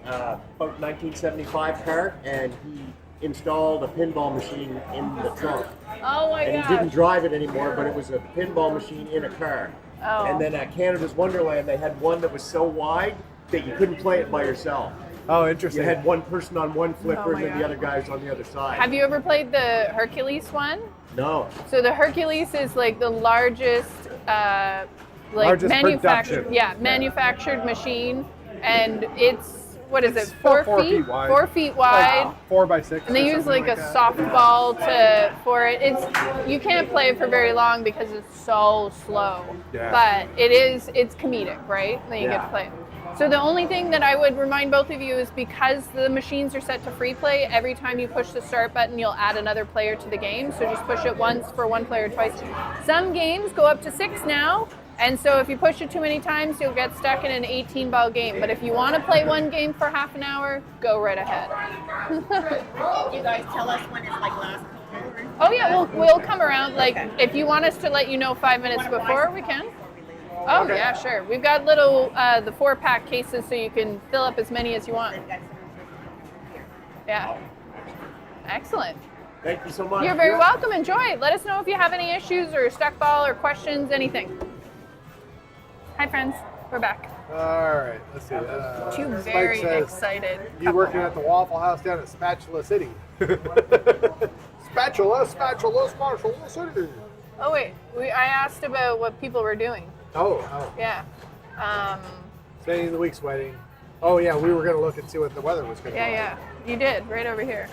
about 1975 car, and he installed a pinball machine in the trunk. Oh my And he gosh. didn't drive it anymore, but it was a pinball machine in a car. Oh. And then at Canada's Wonderland, they had one that was so wide that you couldn't play it by yourself. Oh, You interesting. had one person on one flipper Oh and my then the God. other guys on the other side. Have you ever played the Hercules one? No. So the Hercules is like the largest, Largest manufactured, production. manufactured machine, and it's what is It's it? 4 about 4 feet? feet wide. 4 feet wide. Like 4x6. And they or use something like a that. softball for it. It's you can't play it for very long because it's so slow. Yeah. But it's comedic, right? Then you get to play it. So the only thing that I would remind both of you is because the machines are set to free play, every time you push the start button, you'll add another player to the game. So just push it once for one player, twice. Some games go up to 6 now. And so if you push it too many times, you'll get stuck in an 18-ball game. But if you want to play one game for half an hour, go right ahead. You guys tell us when it's like last call. Oh yeah, we'll come around. Like if you want us to let you know 5 minutes before, we can. Oh yeah, sure. We've got little the 4-pack cases, so you can fill up as many as you want. Yeah. Excellent. Thank you so much. You're very welcome. Enjoy. Let us know if you have any issues or stuck ball or questions, anything. Hi friends, we're back. All right, let's see. Two Spike very says, excited. You couple. working at the Waffle House down at Spatula City? Spatula City. Oh wait, I asked about what people were doing. Oh. Yeah. Spending the week sweating. Oh yeah, we were gonna look and see what the weather was gonna be. Yeah. You did right over here.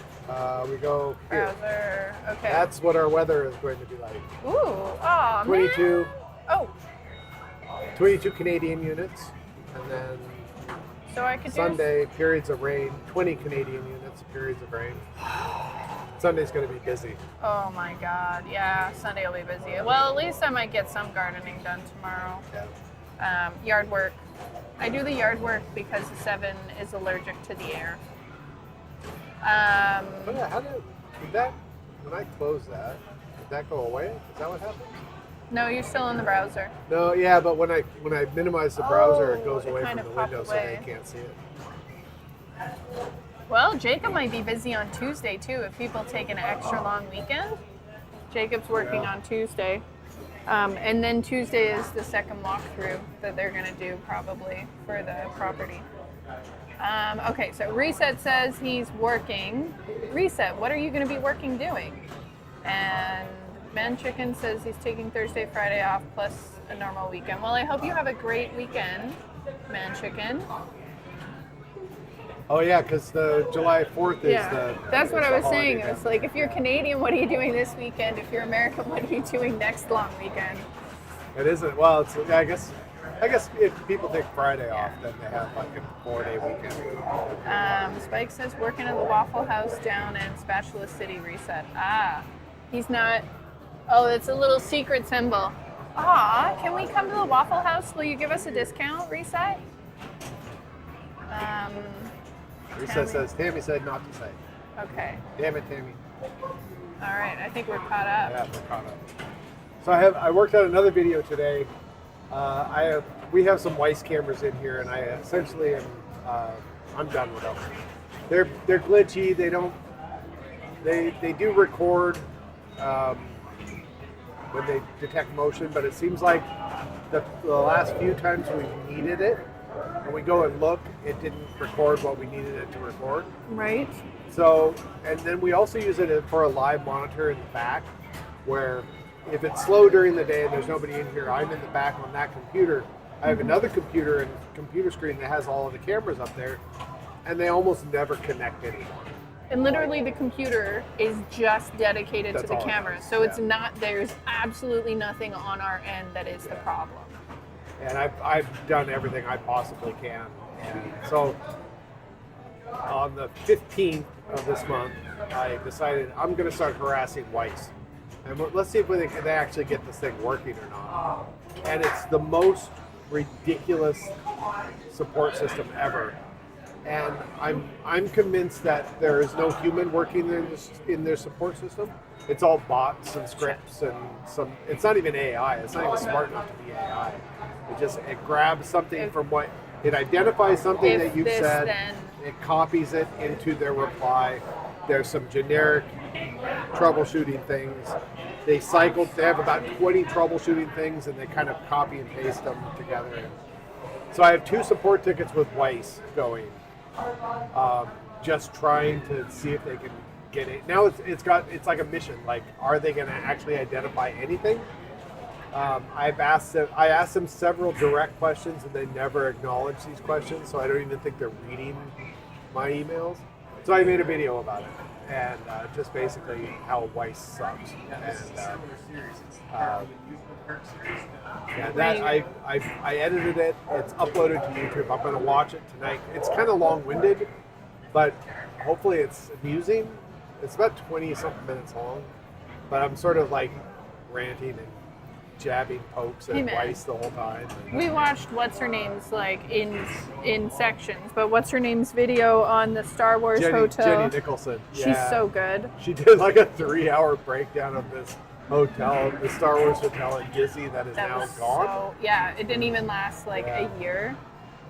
We go here. Browser. Okay. That's what our weather is going to be like. Ooh. Oh 22, man. Oh. 22 Canadian units, and then So I could Sunday periods of rain. 20 Canadian units, periods of rain. Sunday's going to be busy. Oh my God. Yeah. Sunday will be busy. Well, at least I might get some gardening done tomorrow. Yeah. Yard work. I do the yard work because the 7 is allergic to the air. But yeah, did that? When I close that, did that go away? Is that what happened? No, you're still in the browser. No, yeah, but when I minimize the browser, it goes it away kind from of the window, popped so they away. can't see it. Well, Jacob might be busy on Tuesday too. If people take an extra long weekend, Jacob's working on Tuesday. And then Tuesday is the second walkthrough that they're going to do probably for the property. Okay, so Reset says he's working. Reset, what are you going to be working doing? And Man Chicken says he's taking Thursday, Friday off plus a normal weekend. Well, I hope you have a great weekend, Man Chicken. Oh yeah, because the July 4th is the. That's what is I the was holiday saying. then. It's like if you're Canadian, what are you doing this weekend? If you're American, what are you doing next long weekend? It isn't. Well, it's. I guess if people take Friday off, then they have like a 4-day weekend. Spike says working at the Waffle House down in Spatula City. Reset. He's not. Oh, it's a little secret symbol. Can we come to the Waffle House? Will you give us a discount, Reset? Reset says Tammy said not to say. Okay. Damn it, Tammy. All right. I think we're caught up. Yeah, we're caught up. So I worked out another video today. We have some Weiss cameras in here, and I essentially am I'm done with them. They're glitchy. They do record when they detect motion, but it seems like the last few times we needed it, and we go and look, it didn't record what we needed it to record. Right. So, and then we also use it for a live monitor in the back, where if it's slow during the day and there's nobody in here, I'm in the back on that computer. I have another computer and computer screen that has all of the cameras up there, and they almost never connect anymore. And literally the computer is just dedicated to That's the all it camera. is, So it's yeah. not, there's absolutely nothing on our end that is the problem. And I've done everything I possibly can. And so on the 15th of this month, I decided I'm going to start harassing Weiss. And let's see if they actually get this thing working or not. And it's the most ridiculous support system ever. And I'm convinced that there is no human working in their support system. It's all bots and scripts and some. It's not even AI. It's not even smart enough to be AI. It grabs something from what it identifies something that you've said. Then. It copies it into their reply. There's some generic troubleshooting things. They have about 20 troubleshooting things, and they kind of copy and paste them together. So I have 2 support tickets with Weiss going, just trying to see if they can get it. Now it's like a mission. Like, are they going to actually identify anything? I asked them several direct questions, and they never acknowledge these questions. So I don't even think they're reading my emails. So I made a video about it, and just basically how Weiss sucks. And I edited it. It's uploaded to YouTube. I'm going to watch it tonight. It's kind of long-winded, but hopefully it's amusing. It's about 20-something minutes long, but I'm sort of like ranting and jabbing pokes at Weiss the whole time. We watched What's-Her-Name's like in sections, but What's-Her-Name's video on the Star Wars hotel. Jenny Nicholson. She's Yeah. so good. She did like a 3-hour breakdown of this hotel, the Star Wars hotel in Disney that is now gone. So, yeah, it didn't even last like a year.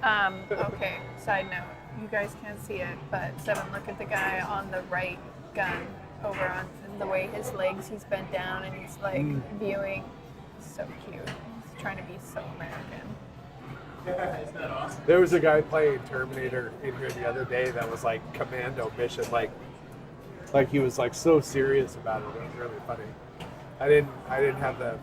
Okay, side note. You guys can't see it, but Seven, look at the guy on the right gun over on the way his legs, he's bent down and he's like viewing. So cute. He's trying to be so American. Isn't that awesome? There was a guy playing Terminator in here the other day that was like commando mission, like he was like so serious about it. It was really funny. I didn't have the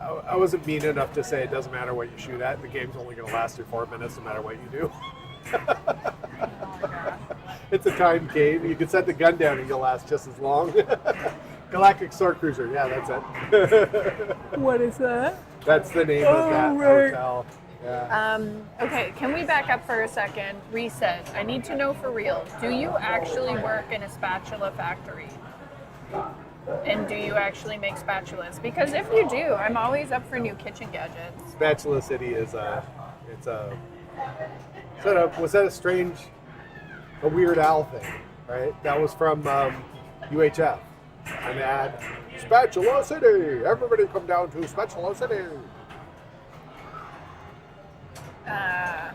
I wasn't mean enough to say it doesn't matter what you shoot at. The game's only going to last you 4 minutes no matter what you do. Oh my gosh. It's a time game. You can set the gun down and you'll last just as long. Galactic Star Cruiser. Yeah, that's it. What is that? That's the name of that hotel. Yeah. Okay, can we back up for a second? Reset. I need to know for real. Do you actually work in a spatula factory? And do you actually make spatulas? Because if you do, I'm always up for new kitchen gadgets. Spatula City is was that a Weird Al thing, right? That was from UHF. An ad, Spatula City. Everybody come down to Spatula City. I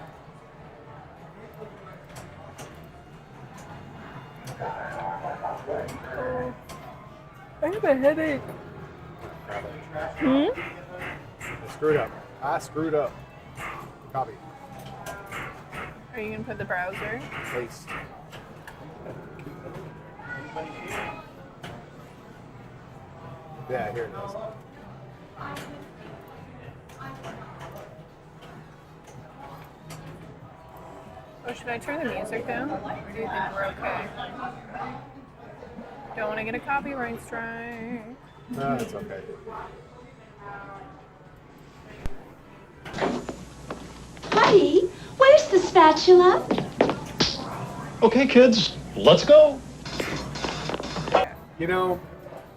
have a headache. I screwed up. Copy. Are you gonna put the browser? Paste. Yeah, here it is. Oh, should I turn the music down? Or do you think we're okay? Don't want to get a copyright strike. No, it's okay. Buddy, where's the spatula? Okay, kids, let's go. You know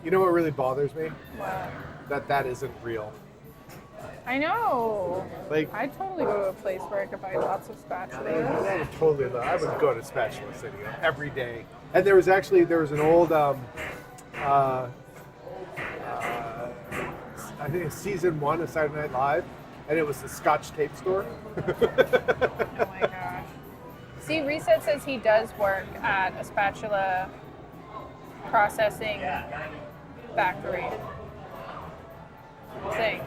what really bothers me? Wow. That isn't real. I know. Like, I'd totally go to a place where I could buy lots of spatulas. I would go to Spatula City every day. And there was an old, I think it's season 1 of Saturday Night Live, and it was the Scotch tape store. Oh my gosh. See, Reset says he does work at a spatula processing factory thing.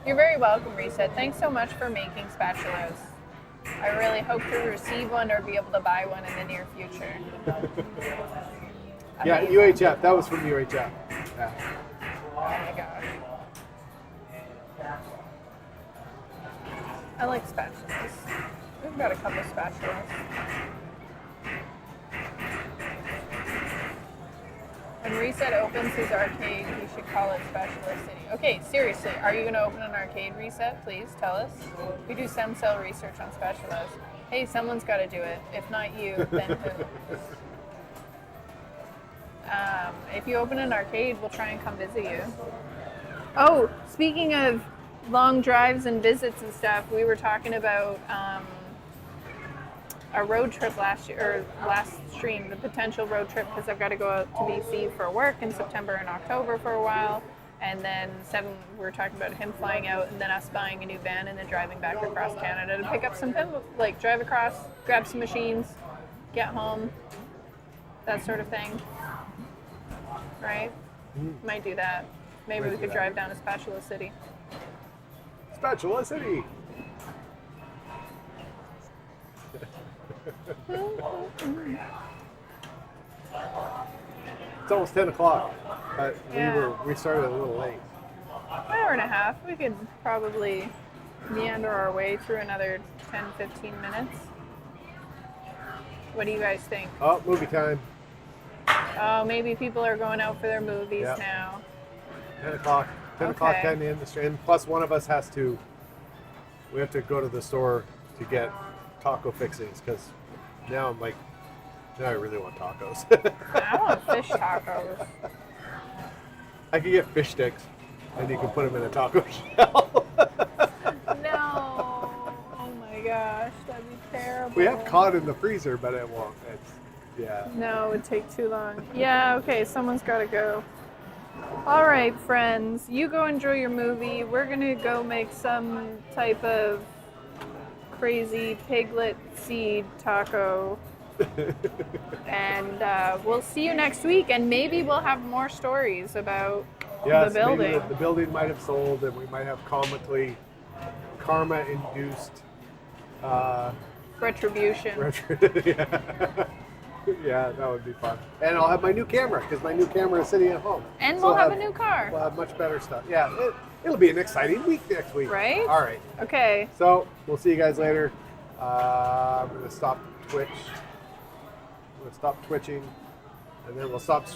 You're very welcome, Reset. Thanks so much for making spatulas. I really hope to receive one or be able to buy one in the near future. Yeah, Amazing. UHF. That was from UHF. Yeah. Oh my gosh. I like spatulas. We've got a couple spatulas. When Reset opens his arcade, we should call it Spatula City. Okay, seriously, are you going to open an arcade, Reset? Please tell us. We do stem cell research on spatulas. Hey, someone's got to do it. If not you, then who? If you open an arcade, we'll try and come visit you. Oh, speaking of long drives and visits and stuff, we were talking about a road trip last year, or last stream, the potential road trip, because I've got to go out to BC for work in September and October for a while. And then Seven, we were talking about him flying out and then us buying a new van and then driving back across Canada to pick up some pinball, like drive across, grab some machines, get home, that sort of thing. Right? Might do that. Maybe we could drive down to Spatula City. Spatula City. It's almost 10 o'clock. But Yeah. we started a little late. An hour and a half. We could probably meander our way through another 10, 15 minutes. What do you guys think? Oh, movie time. Oh, maybe people are going out for their movies Yep. now. 10 o'clock. 10 o'clock, Okay. 10 in the stream. Plus, one of us we have to go to the store to get taco fixings because now I really want tacos. I want fish tacos. I could get fish sticks and you can put them in a taco shell. No. Oh my gosh, that'd be terrible. We have cod in the freezer, but it won't. Yeah. No, it would take too long. Yeah, okay, someone's got to go. All right, friends, you go enjoy your movie. We're going to go make some type of crazy piglet seed taco. And we'll see you next week, and maybe we'll have more stories about Yes, the building. maybe the building might have sold, and we might have karma-induced. Retribution. Yeah, that would be fun. And I'll have my new camera because my new camera is sitting at home. And So we'll have a new car. We'll have much better stuff. Yeah, it'll be an exciting week next week. Right? All right. Okay. So we'll see you guys later. I'm gonna stop Twitch. I'm gonna stop twitching, and then we'll stop